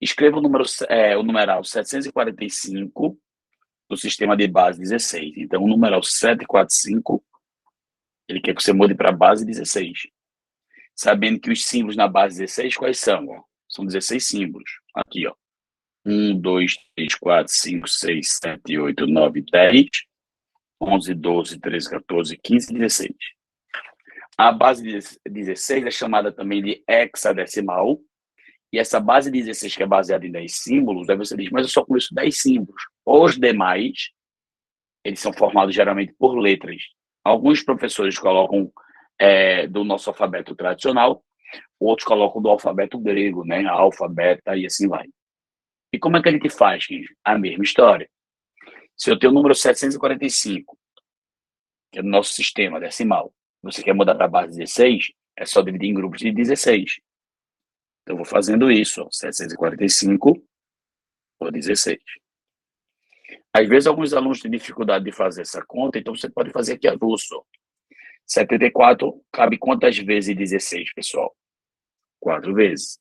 Escreva o numeral 745 do sistema de base 16. Então, o numeral 745, ele quer que você mude para a base 16. Sabendo que os símbolos na base 16, quais são? Ó? São 16 símbolos. Aqui, ó. 1, 2, 3, 4, 5, 6, 7, 8, 9, 10, 11, 12, 13, 14, 15, 16. A base 16 é chamada também de hexadecimal. E essa base 16, que é baseada em 10 símbolos, aí você diz, mas eu só conheço 10 símbolos. Os demais, eles são formados geralmente por letras. Alguns professores colocam do nosso alfabeto tradicional, outros colocam do alfabeto grego, né? Alfa, beta e assim vai. E como é que a gente faz, Kenji? A mesma história. Se eu tenho o número 745, que é do nosso sistema decimal, você quer mudar para a base 16, é só dividir em grupos de 16. Então, eu vou fazendo isso, ó, 745 por 16. Às vezes, alguns alunos têm dificuldade de fazer essa conta, então você pode fazer aqui avulso. 74 cabe quantas vezes 16, pessoal? 4 vezes.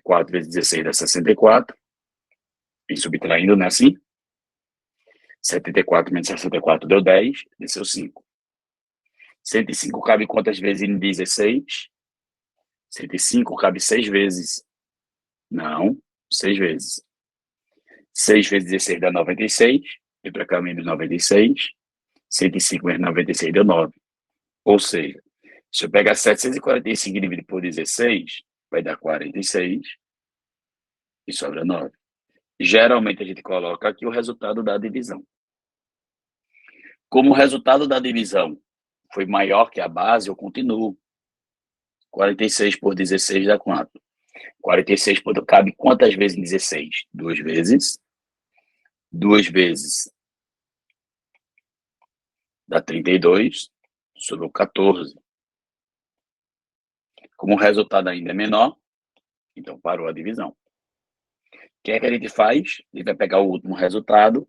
4 vezes 16 dá 64. E subtraindo, não é assim? 74 menos 64 deu 10, desceu 5. 105 cabe quantas vezes em 16? 105 cabe 6 vezes. Não, 6 vezes. 6 vezes 16 dá 96. E para cá menos 96. 105 menos 96 deu 9. Ou seja, se eu pegar 745 e dividir por 16, vai dar 46 e sobra 9. Geralmente a gente coloca aqui o resultado da divisão. Como o resultado da divisão foi maior que a base, eu continuo. 46 por 16 dá quanto? 46 cabe quantas vezes em 16? 2 vezes. 2 vezes dá 32, sobrou 14. Como o resultado ainda é menor, então parou a divisão. O que é que a gente faz? Ele vai pegar o último resultado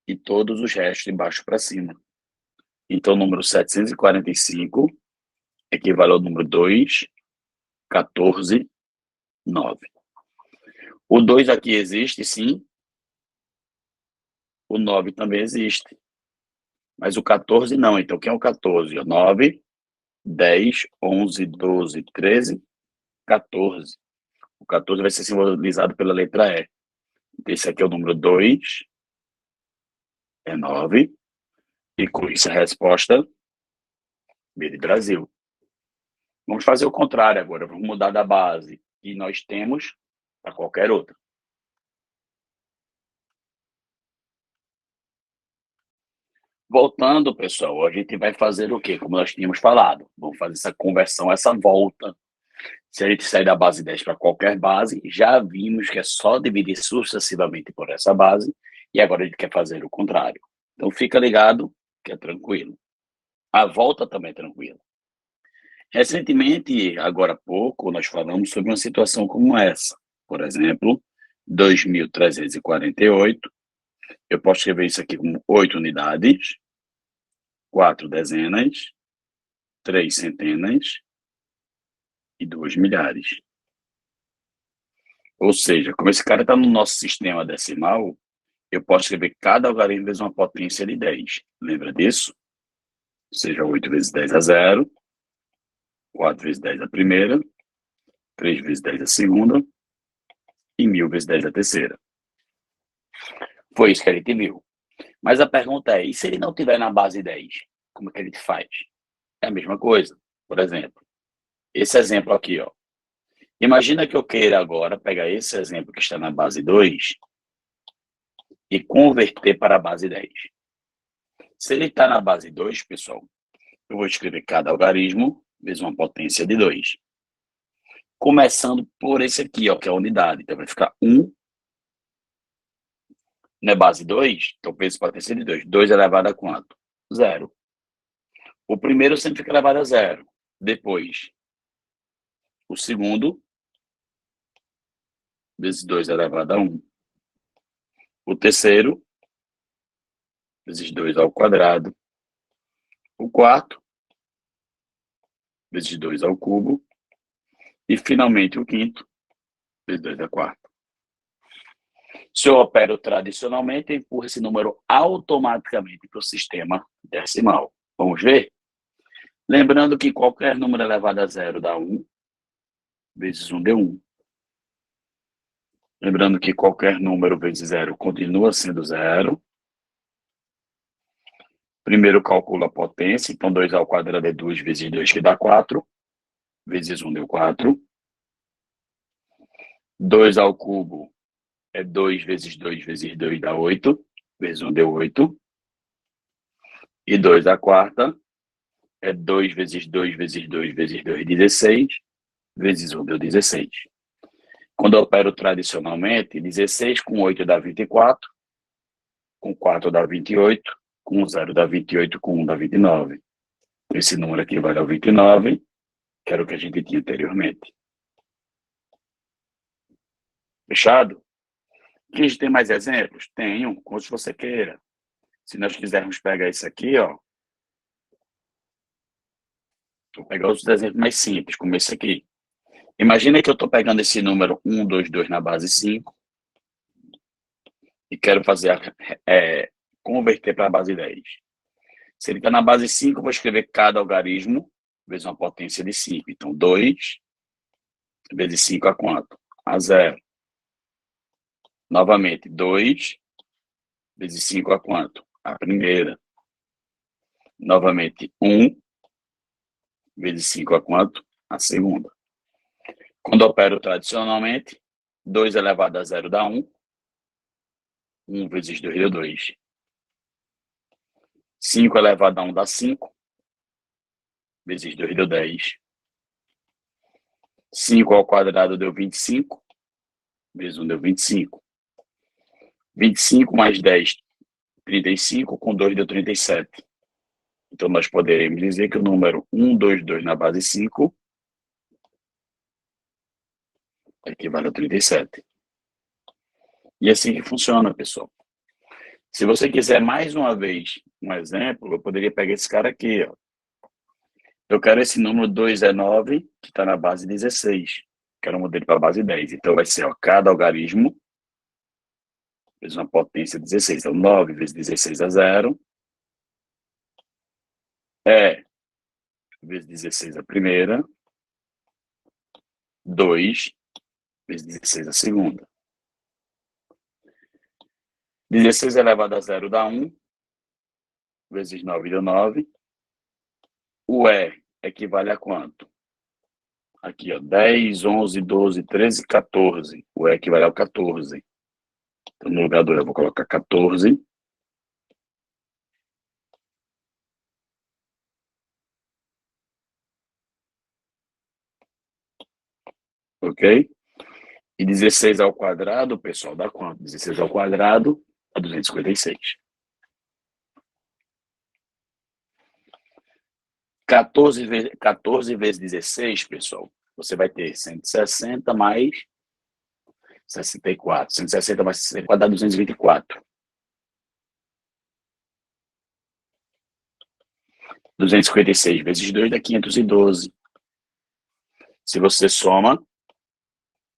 e todos os restos de baixo para cima. Então, o número 745 equivale ao número 2, 14, 9. O 2 aqui existe, sim. O 9 também existe. Mas o 14 não. Então, quem é o 14? 9, 10, 11, 12, 13, 14. O 14 vai ser simbolizado pela letra E. Então, esse aqui é o número 2, é 9. E com isso a resposta B de Brasil. Vamos fazer o contrário agora. Vamos mudar da base que nós temos para qualquer outra. Voltando, pessoal, a gente vai fazer o quê? Como nós tínhamos falado. Vamos fazer essa conversão, essa volta. Se a gente sair da base 10 para qualquer base, já vimos que é só dividir sucessivamente por essa base. E agora a gente quer fazer o contrário. Então fica ligado que é tranquilo. A volta também é tranquila. Recentemente, agora há pouco, nós falamos sobre uma situação como essa. Por exemplo, 2.348. Eu posso escrever isso aqui como 8 unidades, 4 dezenas, 3 centenas e 2 milhares. Ou seja, como esse cara está no nosso sistema decimal, eu posso escrever cada algarismo vezes uma potência de 10. Lembra disso? Ou seja, 8 vezes 10 a 0, 4 vezes 10 a primeira, 3 vezes 10 a segunda e 1000 vezes 10 a terceira. Foi isso que a gente viu. Mas a pergunta é, e se ele não estiver na base 10? Como é que a gente faz? É a mesma coisa. Por exemplo, esse exemplo aqui, ó. Imagina que eu queira agora pegar esse exemplo que está na base 2 e converter para a base 10. Se ele está na base 2, pessoal, eu vou escrever cada algarismo vezes uma potência de 2. Começando por esse aqui, ó, que é a unidade. Então, vai ficar 1, na base 2, então vezes potência de 2. 2 elevado a quanto? 0. O primeiro sempre fica elevado a 0. Depois, o segundo, vezes 2 elevado a 1. O terceiro, vezes 2 ao quadrado. O quarto, vezes 2 ao cubo. E, finalmente, o quinto, vezes 2 ao quarto. Se eu opero tradicionalmente, eu empurro esse número automaticamente para o sistema decimal. Vamos ver? Lembrando que qualquer número elevado a 0 dá 1, vezes 1 deu 1. Lembrando que qualquer número vezes 0 continua sendo 0. Primeiro calculo a potência, então 2 ao quadrado é 2 vezes 2, que dá 4. Vezes 1 deu 4. 2 ao cubo é 2 vezes 2 vezes 2 dá 8. Vezes 1 deu 8. E 2 à quarta é 2 vezes 2 vezes 2 vezes 2, 16. Vezes 1 deu 16. Quando eu opero tradicionalmente, 16 com 8 dá 24. Com 4 dá 28. Com 0 dá 28. Com 1 dá 29. Esse número aqui vai dar 29, que era o que a gente tinha anteriormente. Fechado? Aqui a gente tem mais exemplos? Tenho, quantos você queira. Se nós quisermos pegar isso aqui, ó. Vou pegar os exemplos mais simples, como esse aqui. Imagina que eu estou pegando esse número 1, 2, 2 na base 5 e quero fazer converter para a base 10. Se ele está na base 5, eu vou escrever cada algarismo vezes uma potência de 5. Então, 2 vezes 5 a quanto? A 0. Novamente, 2 vezes 5 a quanto? A primeira. Novamente, 1 vezes 5 a quanto? A segunda. Quando eu opero tradicionalmente, 2 elevado a 0 dá 1. 1 vezes 2 deu 2. 5 elevado a 1 dá 5. Vezes 2 deu 10. 5 ao quadrado deu 25. Vezes 1 deu 25. 25 mais 10, 35. Com 2 deu 37. Então, nós poderemos dizer que o número 1, 2, 2 na base 5 equivale a 37. E assim que funciona, pessoal. Se você quiser mais uma vez um exemplo, eu poderia pegar esse cara aqui, ó. Eu quero esse número 2 é 9, que está na base 16. Quero mudar ele para a base 10. Então, vai ser, ó, cada algarismo vezes uma potência 16. Então, 9 vezes 16 é 0. Vezes 16 a primeira. 2 vezes 16 a segunda. 16 elevado a 0 dá 1. Vezes 9 deu 9. O E equivale a quanto? Aqui, ó, 10, 11, 12, 13, 14. O E equivale ao 14. Então, no lugar do E eu vou colocar 14. Ok? E 16 ao quadrado, pessoal, dá quanto? 16 ao quadrado dá 256. 14 vezes 16, pessoal, você vai ter 160 mais 64. 160 mais 64 dá 224. 256 vezes 2 dá 512. Se você soma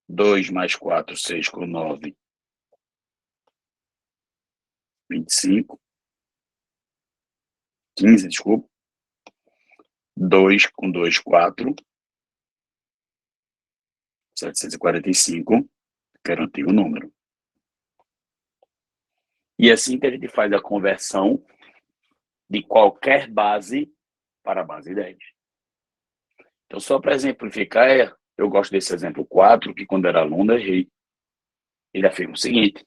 2 mais 4, 6 com 9, 25. 15, desculpa. 2 com 2, 4. 745, que era o antigo número. E é assim que a gente faz a conversão de qualquer base para a base 10. Então, só para exemplificar, eu gosto desse exemplo 4, que quando era aluno eu errei. Ele afirma o seguinte: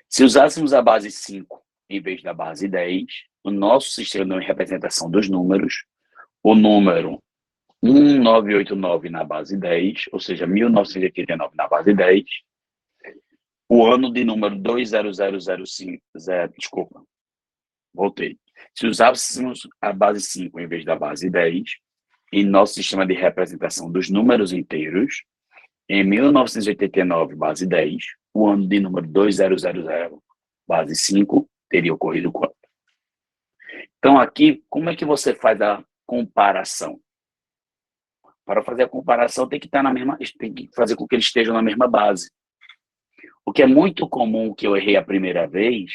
se usássemos a base 5 em vez da base 10, o nosso sistema de representação dos números, o número 1989 na base 10, ou seja, 1989 na base 10, o ano de número 20005, desculpa, voltei. Se usássemos a base 5 em vez da base 10, em nosso sistema de representação dos números inteiros, em 1989, base 10, o ano de número 2000, base 5, teria ocorrido quanto? Então, aqui, como é que você faz a comparação? Para fazer a comparação, tem que fazer com que eles estejam na mesma base. O que é muito comum, que eu errei a primeira vez,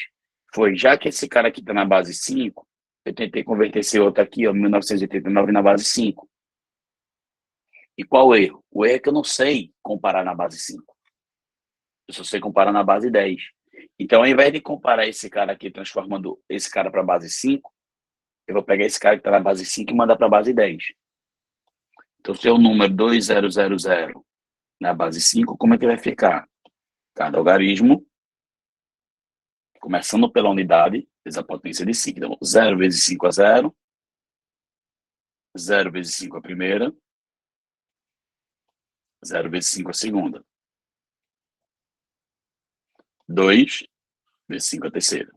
foi, já que esse cara aqui está na base 5, eu tentei converter esse outro aqui, ó, 1989, na base 5. E qual o erro? O erro é que eu não sei comparar na base 5. Eu só sei comparar na base 10. Então, ao invés de comparar esse cara aqui, transformando esse cara para a base 5, eu vou pegar esse cara que está na base 5 e mandar para a base 10. Então, se o número 2000 na base 5, como é que vai ficar? Cada algarismo, começando pela unidade, vezes a potência de 5. Então, 0 vezes 5 a 0, 0 vezes 5 a primeira, 0 vezes 5 a segunda, 2 vezes 5 a terceira.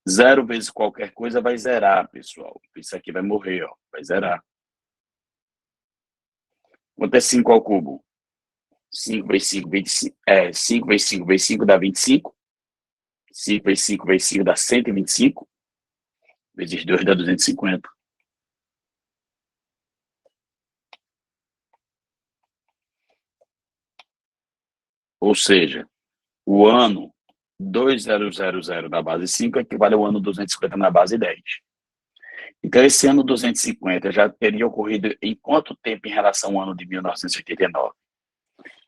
0 vezes qualquer coisa vai zerar, pessoal. Isso aqui vai morrer, ó, vai zerar. Quanto é 5 ao cubo? 5 vezes 5, 25, 5 vezes 5 vezes 5 dá 25. 5 vezes 5 vezes 5 dá 125. Vezes 2 dá 250. Ou seja, o ano 2000 na base 5 equivale ao ano 250 na base 10. Então, esse ano 250 já teria ocorrido em quanto tempo em relação ao ano de 1989?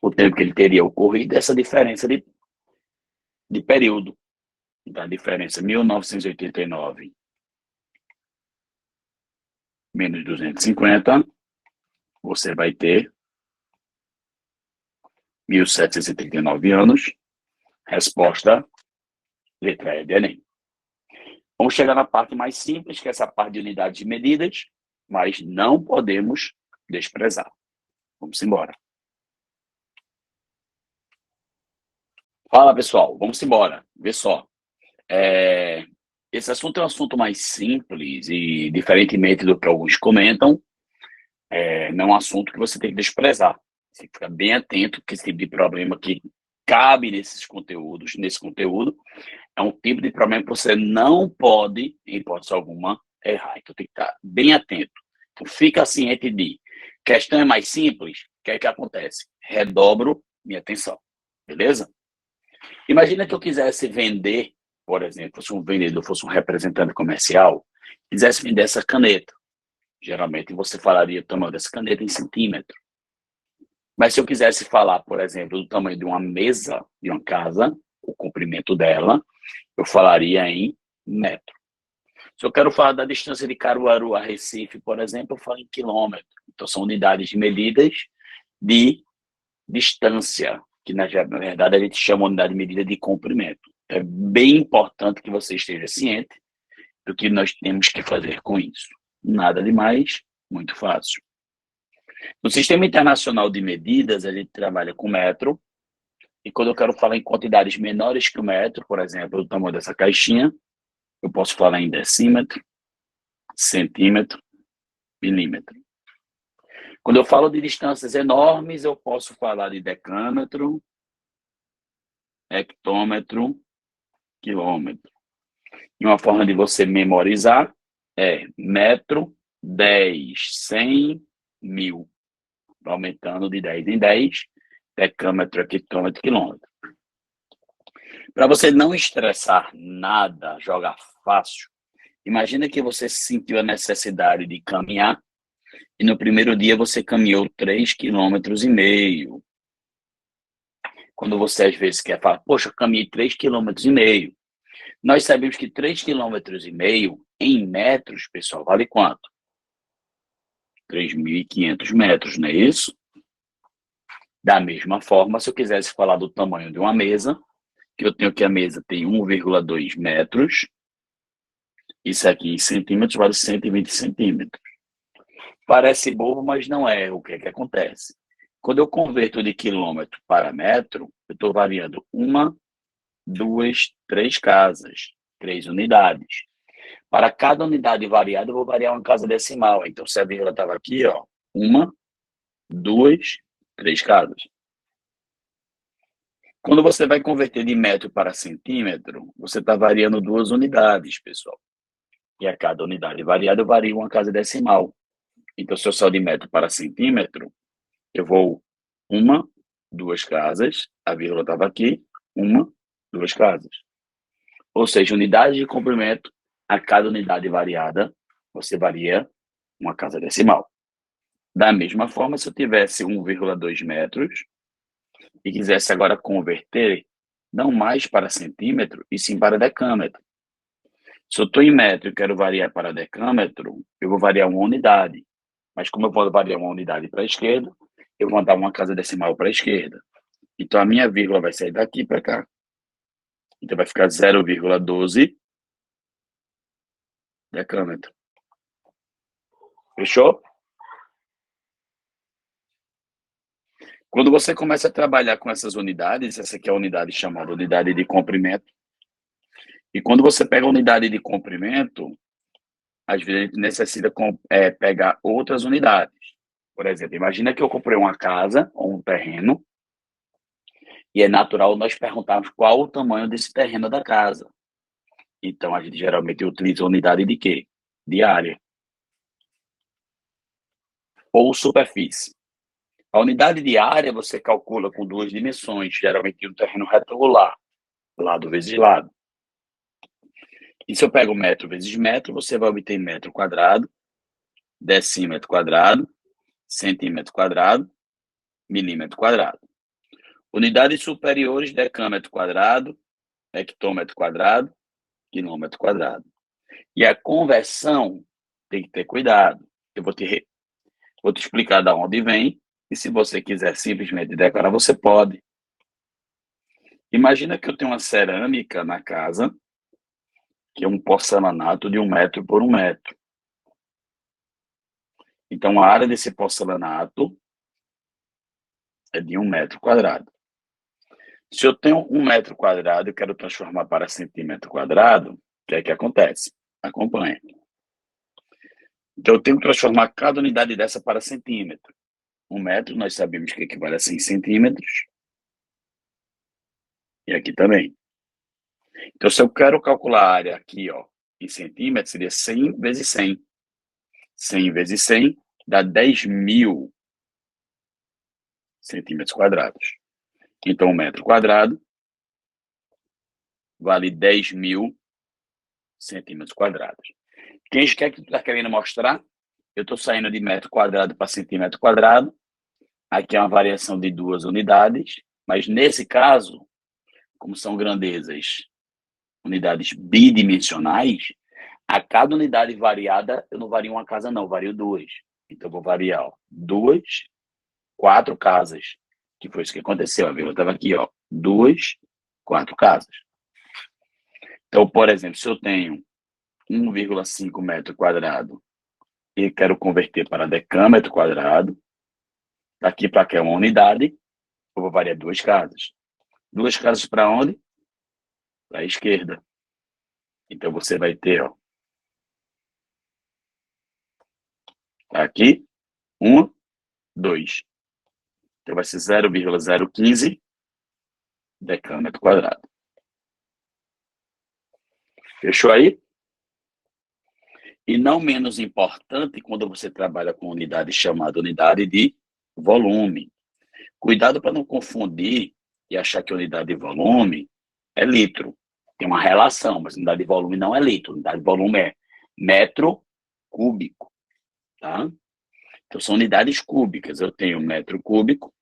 O tempo que ele teria ocorrido, essa diferença de período. Então, a diferença 1989 menos 250, você vai ter 1.739 anos. Resposta, letra E de Enem. Vamos chegar na parte mais simples, que é essa parte de unidades de medidas, mas não podemos desprezar. Vamos embora. Fala, pessoal, vamos embora. Vê só. Esse assunto é um assunto mais simples e, diferentemente do que alguns comentam, não é um assunto que você tem que desprezar. Você tem que ficar bem atento que esse tipo de problema que cabe nesse conteúdo, é um tipo de problema que você não pode, em hipótese alguma, errar. Então tem que estar bem atento. Então fica ciente de questão é mais simples, o que é que acontece? Redobro minha atenção, beleza? Imagina que eu quisesse vender, por exemplo, fosse um vendedor, fosse um representante comercial, quisesse vender essa caneta. Geralmente você falaria o tamanho dessa caneta em centímetro. Mas se eu quisesse falar, por exemplo, do tamanho de uma mesa de uma casa, o comprimento dela, eu falaria em metro. Se eu quero falar da distância de Caruaru a Recife, por exemplo, eu falo em quilômetro. Então, são unidades de medidas de distância, que na verdade a gente chama unidade de medida de comprimento. É bem importante que você esteja ciente do que nós temos que fazer com isso. Nada demais, muito fácil. No Sistema Internacional de Medidas, a gente trabalha com metro, e quando eu quero falar em quantidades menores que o metro, por exemplo, o tamanho dessa caixinha, eu posso falar em decímetro, centímetro, milímetro. Quando eu falo de distâncias enormes, eu posso falar de decâmetro, hectômetro, quilômetro. E uma forma de você memorizar é metro, 10, 100, 1000. Aumentando de 10 em 10, decâmetro, hectômetro, quilômetro. Para você não estressar nada, jogar fácil, imagina que você sentiu a necessidade de caminhar e no primeiro dia você caminhou 3,5 km. Quando você às vezes quer falar, poxa, eu caminhei 3,5 km. Nós sabemos que 3,5 km em metros, pessoal, vale quanto? 3.500 metros, não é isso? Da mesma forma, se eu quisesse falar do tamanho de uma mesa, que eu tenho que a mesa tem 1,2 metros, Isso aqui em centímetros vale 120 centímetros. Parece bobo, mas não é. O que é que acontece? Quando eu converto de quilômetro para metro, eu estou variando uma, duas, três casas, três unidades. Para cada unidade variada, eu vou variar uma casa decimal. Então, se a vírgula estava aqui, ó, uma, duas, três casas. Quando você vai converter de metro para centímetro, você está variando duas unidades, pessoal. E a cada unidade variada, eu vario uma casa decimal. Então, se eu saio de metro para centímetro, eu vou uma, duas casas, a vírgula estava aqui, uma, duas casas. Ou seja, unidade de comprimento, a cada unidade variada, você varia uma casa decimal. Da mesma forma, se eu tivesse 1,2 metros e quisesse agora converter, não mais para centímetro, e sim para decâmetro. Se eu estou em metro e quero variar para decâmetro, eu vou variar uma unidade. Mas como eu vou variar uma unidade para a esquerda, eu vou dar uma casa decimal para a esquerda. Então, a minha vírgula vai sair daqui para cá. Então, vai ficar 0,12 decâmetro. Fechou? Quando você começa a trabalhar com essas unidades, essa aqui é a unidade chamada unidade de comprimento. E quando você pega a unidade de comprimento, às vezes a gente necessita pegar outras unidades. Por exemplo, imagina que eu comprei uma casa ou um terreno e é natural nós perguntarmos qual o tamanho desse terreno da casa. Então, a gente geralmente utiliza a unidade de quê? De área. Ou superfície. A unidade de área você calcula com duas dimensões, geralmente um terreno retangular, lado vezes lado. E se eu pego metro vezes metro, você vai obter metro quadrado, decímetro quadrado, centímetro quadrado, milímetro quadrado. Unidades superiores, decâmetro quadrado, hectômetro quadrado, quilômetro quadrado. E a conversão tem que ter cuidado. Eu vou te explicar de onde vem, e se você quiser simplesmente decorar, você pode. Imagina que eu tenho uma cerâmica na casa, que é um porcelanato de 1 metro por 1 metro. Então, a área desse porcelanato é de 1 metro quadrado. Se eu tenho 1 metro quadrado e quero transformar para centímetro quadrado, o que é que acontece? Acompanhe. Então, eu tenho que transformar cada unidade dessa para centímetro. 1 metro, nós sabemos que equivale a 100 centímetros. E aqui também. Então, se eu quero calcular a área aqui, ó, em centímetros, seria 100 vezes 100. 100 vezes 100 dá 10.000 centímetros quadrados. Então, 1 metro quadrado vale 10.000 centímetros quadrados. Quem quer que tu está querendo mostrar? Eu estou saindo de metro quadrado para centímetro quadrado. Aqui é uma variação de duas unidades, mas nesse caso, como são grandezas, unidades bidimensionais, a cada unidade variada, eu não vario uma casa não, eu vario duas. Então, eu vou variar, ó, duas, 4 casas, que foi isso que aconteceu. A vírgula estava aqui, ó, 2, 4 casas. Então, por exemplo, se eu tenho 1,5 metro quadrado e quero converter para decâmetro quadrado, daqui para cá é uma unidade, eu vou variar 2 casas. 2 casas para onde? Para a esquerda. Então, você vai ter, ó, aqui, 1, 2. Então, vai ser 0,015 decâmetro quadrado. Fechou aí? E não menos importante, quando você trabalha com unidade chamada unidade de volume. Cuidado para não confundir e achar que unidade de volume é litro. Tem uma relação, mas unidade de volume não é litro. Unidade de volume é metro cúbico. Tá? Então, são unidades cúbicas. Eu tenho metro cúbico,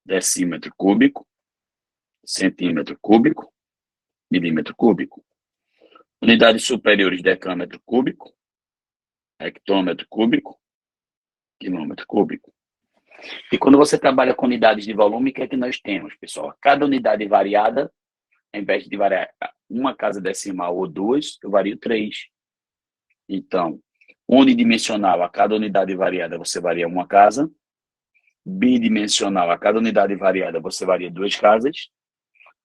decímetro cúbico, centímetro cúbico, milímetro cúbico. Unidades superiores, decâmetro cúbico, hectômetro cúbico, quilômetro cúbico. E quando você trabalha com unidades de volume, o que é que nós temos, pessoal? Cada unidade variada ao invés de variar uma casa decimal ou duas, eu vario 3. Então, unidimensional, a cada unidade variada você varia uma casa. Bidimensional, a cada unidade variada você varia 2 casas.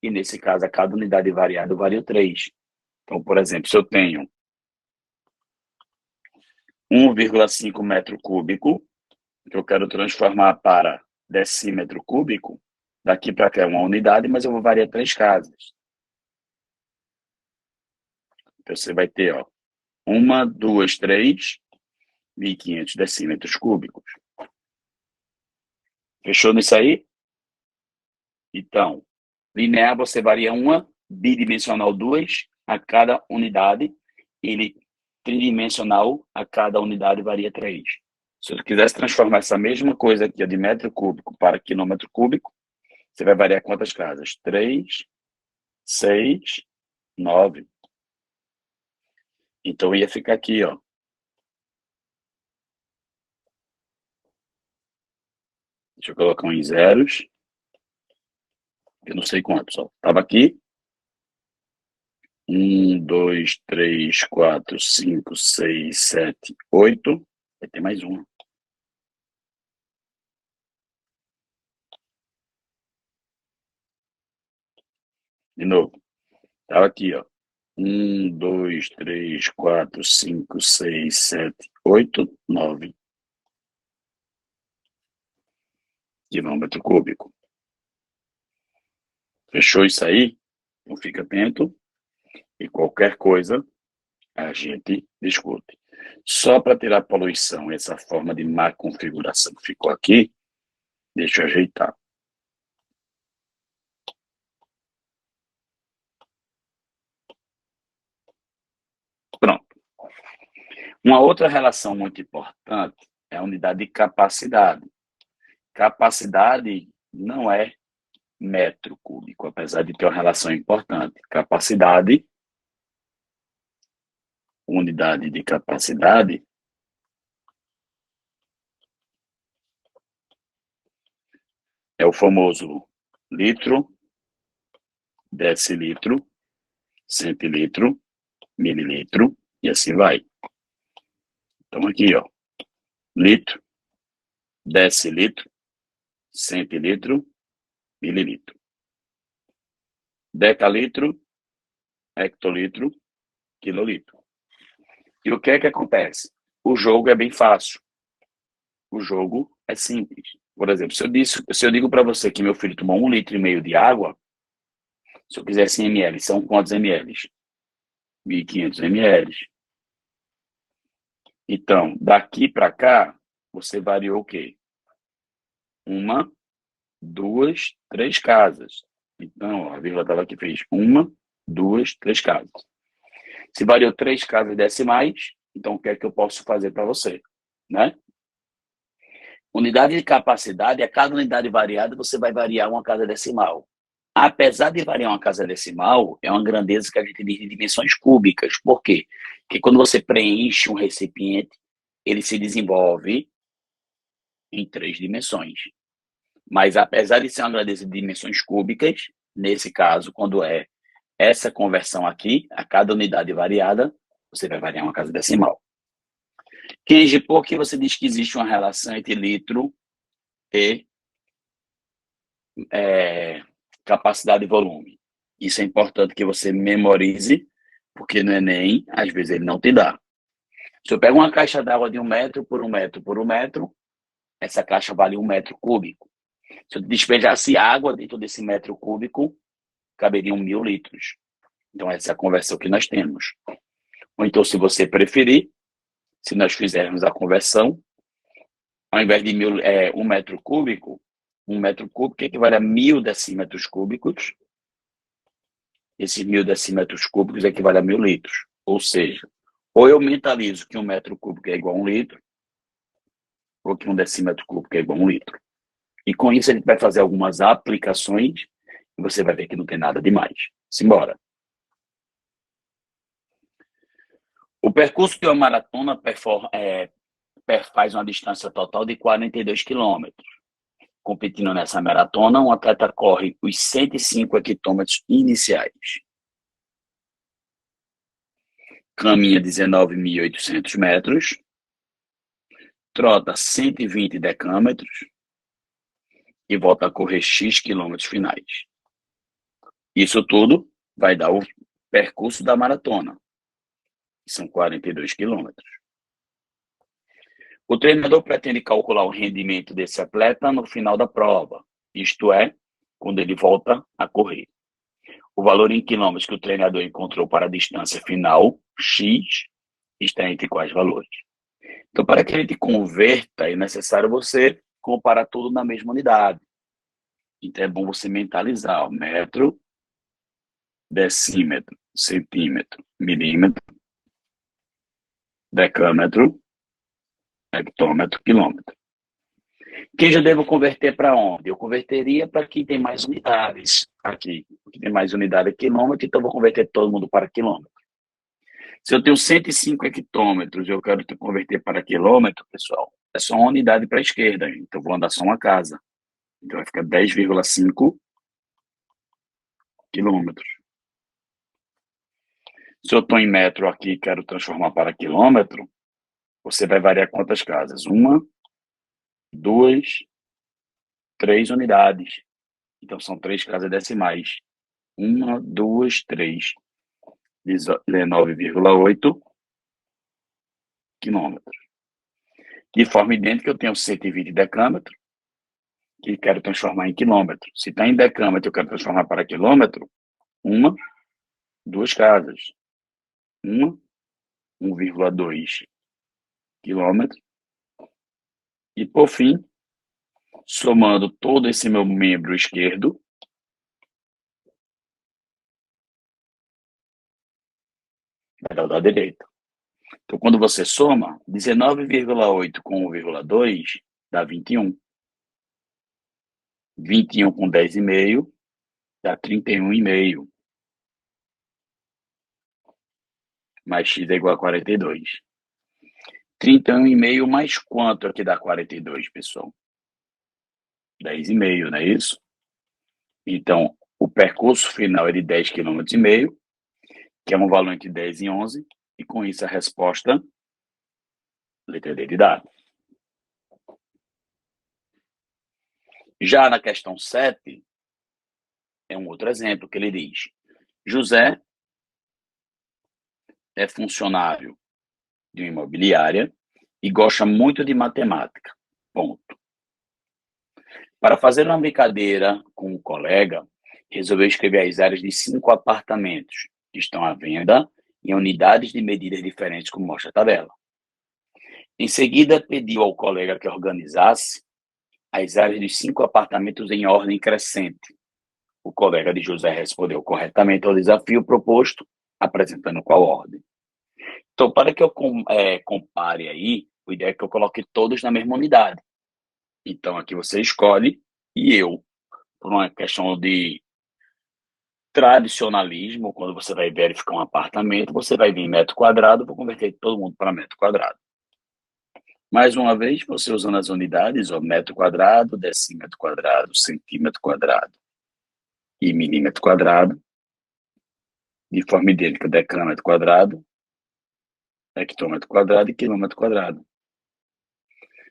E nesse caso, a cada unidade variada eu vario 3. Então, por exemplo, se eu tenho 1,5 metro cúbico, que eu quero transformar para decímetro cúbico, daqui para cá é uma unidade, mas eu vou variar 3 casas. Então, você vai ter, ó, 1, 2, 3, 1.500 decímetros cúbicos. Fechou nisso aí? Então, linear você varia 1, bidimensional 2 a cada unidade, e tridimensional a cada unidade varia 3. Se eu quisesse transformar essa mesma coisa aqui de metro cúbico para quilômetro cúbico, você vai variar quantas casas? 3, 6, 9. Então ia ficar aqui, ó. Deixa eu colocar uns zeros. Eu não sei quantos, ó. Tava aqui. 1, 2, 3, 4, 5, 6, 7, 8. Vai ter mais uma. De novo. Tava aqui, ó. 1, 2, 3, 4, 5, 6, 7, 8, 9 quilômetro cúbico. Fechou isso aí? Então fica atento e qualquer coisa a gente discute. Só para tirar a poluição, essa forma de má configuração que ficou aqui, deixa eu ajeitar. Pronto. Uma outra relação muito importante é a unidade de capacidade. Capacidade não é metro cúbico, apesar de ter uma relação importante. Capacidade, unidade de capacidade, é o famoso litro, decilitro, centilitro, mililitro, e assim vai. Então aqui, ó, litro, decilitro, centilitro, mililitro. Decalitro, hectolitro, quilolitro. E o que é que acontece? O jogo é bem fácil. O jogo é simples. Por exemplo, se eu digo para você que meu filho tomou 1,5 litro de água, se eu quiser 100 ml, são quantos ml? 1.500 ml. Então, daqui para cá, você variou o quê? 1, 2, 3 casas. Então, ó, a vírgula estava aqui, fez 1, 2, 3 casas. Se variou 3 casas decimais, então o que é que eu posso fazer para você? Né? Unidade de capacidade, a cada unidade variada, você vai variar uma casa decimal. Apesar de variar uma casa decimal, é uma grandeza que a gente diz de dimensões cúbicas. Por quê? Porque quando você preenche um recipiente, ele se desenvolve em 3 dimensões. Mas apesar de ser uma grandeza de dimensões cúbicas, nesse caso, quando é essa conversão aqui, a cada unidade variada, você vai variar uma casa decimal. Kenji, por que você diz que existe uma relação entre litro e capacidade e volume? Isso é importante que você memorize, porque no Enem, às vezes, ele não te dá. Se eu pego uma caixa d'água de 1 metro por 1 metro por 1 metro, essa caixa vale 1 metro cúbico. Se eu despejasse água dentro desse metro cúbico, caberiam 1.000 litros. Então, essa é a conversão que nós temos. Ou então, se você preferir, se nós fizermos a conversão, ao invés de 1 metro cúbico, 1 metro cúbico equivale a 1.000 decímetros cúbicos. Esses 1.000 decímetros cúbicos equivale a 1.000 litros. Ou seja, ou eu mentalizo que 1 metro cúbico é igual a 1 litro, ou que 1 decímetro cúbico é igual a 1 litro. E com isso a gente vai fazer algumas aplicações e você vai ver que não tem nada demais. Simbora. O percurso de uma maratona faz uma distância total de 42 quilômetros. competindo nessa maratona, um atleta corre os 105 hectômetros iniciais, caminha 19.800 metros, trota 120 decâmetros e volta a correr X quilômetros finais. Isso tudo vai dar o percurso da maratona, que são 42 quilômetros. O treinador pretende calcular o rendimento desse atleta no final da prova, isto é, quando ele volta a correr. O valor em quilômetros que o treinador encontrou para a distância final, X, está entre quais valores? Então, para que ele te converta, é necessário você comparar tudo na mesma unidade. Então, é bom você mentalizar o metro, decímetro, centímetro, milímetro, decâmetro, hectômetro, quilômetro. Quem eu devo converter para onde? Eu converteria para quem tem mais unidades aqui. Quem tem mais unidade é quilômetro, então eu vou converter todo mundo para quilômetro. Se eu tenho 105 hectômetros e eu quero te converter para quilômetro, pessoal, é só uma unidade para a esquerda. Então eu vou andar só uma casa. Então vai ficar 10,5 quilômetros. Se eu estou em metro aqui e quero transformar para quilômetro, você vai variar quantas casas? 1, 2, 3 unidades. Então são 3 casas decimais. 1, 2, 3. 19,8 quilômetros. De forma idêntica, eu tenho 120 decâmetros, que quero transformar em quilômetro. Se está em decâmetro, eu quero transformar para quilômetro, 2 casas. 1,2 quilômetros. E, por fim, somando todo esse meu membro esquerdo, vai dar o da direita. Então, quando você soma, 19,8 com 1,2 dá 21. 21 com 10,5 dá 31,5. Mais x é igual a 42. 31,5 mais quanto aqui dá 42, pessoal? 10,5, não é isso? Então, o percurso final é de 10,5 km, que é um valor entre 10 e 11, e com isso a resposta, letra D de dado. Já na questão 7, é um outro exemplo que ele diz: José é funcionário de uma imobiliária e gosta muito de matemática. Ponto. Para fazer uma brincadeira com um colega, resolveu escrever as áreas de 5 apartamentos que estão à venda em unidades de medidas diferentes, como mostra a tabela. Em seguida, pediu ao colega que organizasse as áreas de 5 apartamentos em ordem crescente. O colega de José respondeu corretamente ao desafio proposto, apresentando qual ordem. Então, para que eu compare aí, a ideia é que eu coloque todos na mesma unidade. Então, aqui você escolhe, e eu, por uma questão de tradicionalismo, quando você vai verificar um apartamento, você vai vir em metro quadrado, vou converter todo mundo para metro quadrado. Mais uma vez, você usando as unidades, metro quadrado, decímetro quadrado, centímetro quadrado e milímetro quadrado, de forma idêntica, decâmetro quadrado, hectômetro quadrado e quilômetro quadrado.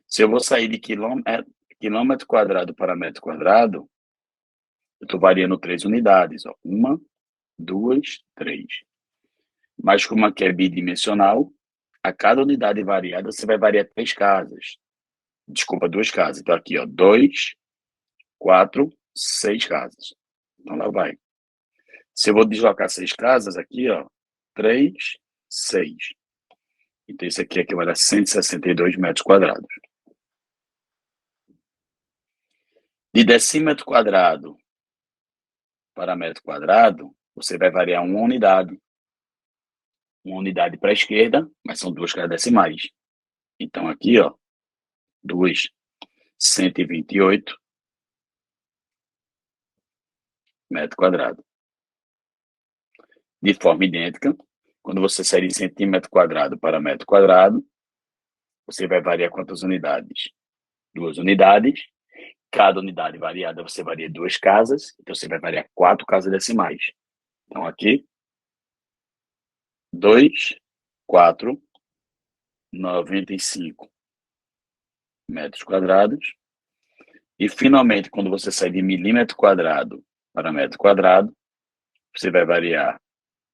Se eu vou sair de quilômetro quadrado para metro quadrado, eu estou variando 3 unidades. 1, 2, 3. Mas como aqui é bidimensional, a cada unidade variada, você vai variar 3 casas. Desculpa, 2 casas. Então aqui, 2, 4, 6 casas. Então lá vai. Se eu vou deslocar 6 casas, aqui, 3, 6. Então isso aqui equivale a 162 metros quadrados. De decímetro quadrado para metro quadrado, você vai variar uma unidade. Uma unidade para a esquerda, mas são 2 casas decimais. Então aqui, 2, 128 metros quadrados. De forma idêntica, quando você sair de centímetro quadrado para metro quadrado, você vai variar quantas unidades? 2 unidades. Cada unidade variada você varia 2 casas, então você vai variar 4 casas decimais. Então aqui, 2, 4, 95 metros quadrados. E finalmente, quando você sai de milímetro quadrado para metro quadrado, você vai variar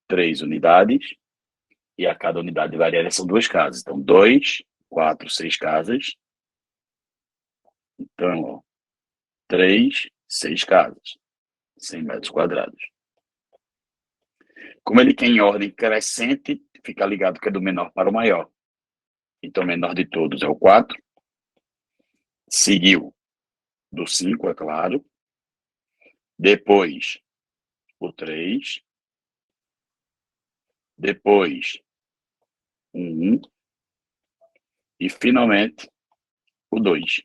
3 unidades, e a cada unidade variária são 2 casas. Então, 2, 4, 6 casas. Então, ó, 3, 6 casas, 100 metros quadrados. Como ele quer em ordem crescente, fica ligado que é do menor para o maior. Então, o menor de todos é o 4. Seguiu do 5, é claro. Depois, o 3. Depois, o 1. E, finalmente, o 2.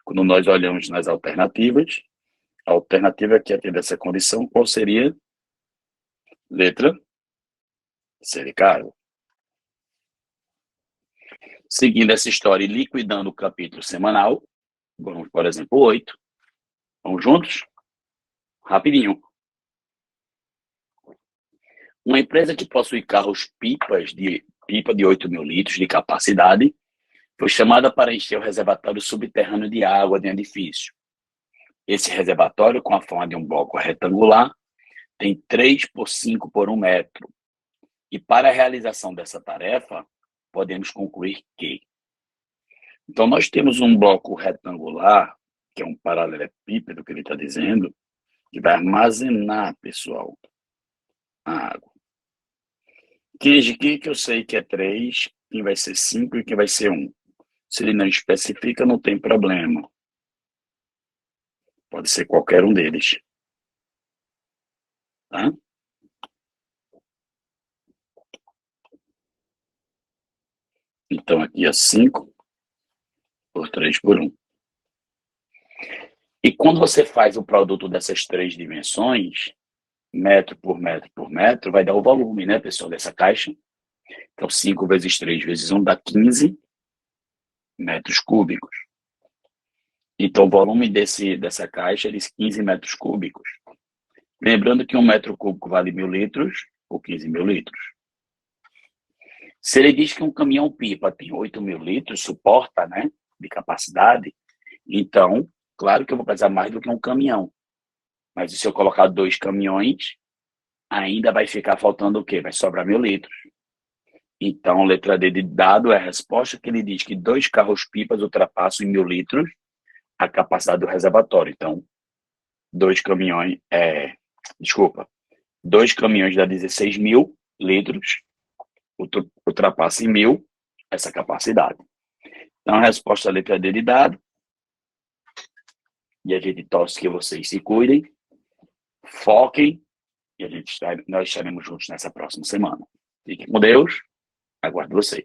Quando nós olhamos nas alternativas, a alternativa que atende essa condição, qual seria? Letra C de Carlos. Seguindo essa história e liquidando o capítulo semanal, vamos, por exemplo, 8. Vamos juntos? Rapidinho. Uma empresa que possui carros pipa de 8 mil litros de capacidade foi chamada para encher o reservatório subterrâneo de água de um edifício. Esse reservatório, com a forma de um bloco retangular, tem 3 por 5 por 1 metro. E para a realização dessa tarefa, podemos concluir que... Então, nós temos um bloco retangular, que é um paralelepípedo, que ele está dizendo, que vai armazenar, pessoal, a água. Que eu sei que é 3, quem vai ser 5 e quem vai ser 1. Se ele não especifica, não tem problema. Pode ser qualquer um deles. Tá? Então, aqui é 5 por 3 por 1. E quando você faz o produto dessas 3 dimensões, metro por metro por metro, vai dar o volume, né, pessoal, dessa caixa. Então, 5 vezes 3 vezes 1 dá 15 metros cúbicos. Então, o volume dessa caixa é de 15 metros cúbicos. Lembrando que 1 metro cúbico vale 1.000 litros, ou 15 mil litros. Se ele diz que um caminhão-pipa tem 8 mil litros, suporta, né, de capacidade, então, claro que eu vou precisar mais do que um caminhão. Mas se eu colocar 2 caminhões, ainda vai ficar faltando o quê? Vai sobrar 1.000 litros. Então, letra D de dado é a resposta que ele diz que 2 carros-pipas ultrapassam em 1.000 litros a capacidade do reservatório. Então, 2 caminhões dá 16 mil litros, ultrapassa em 1.000 essa capacidade. Então, a resposta é a letra D de dado. E a gente torce que vocês se cuidem, foquem, e nós estaremos juntos nessa próxima semana. Fiquem com Deus, aguardo vocês.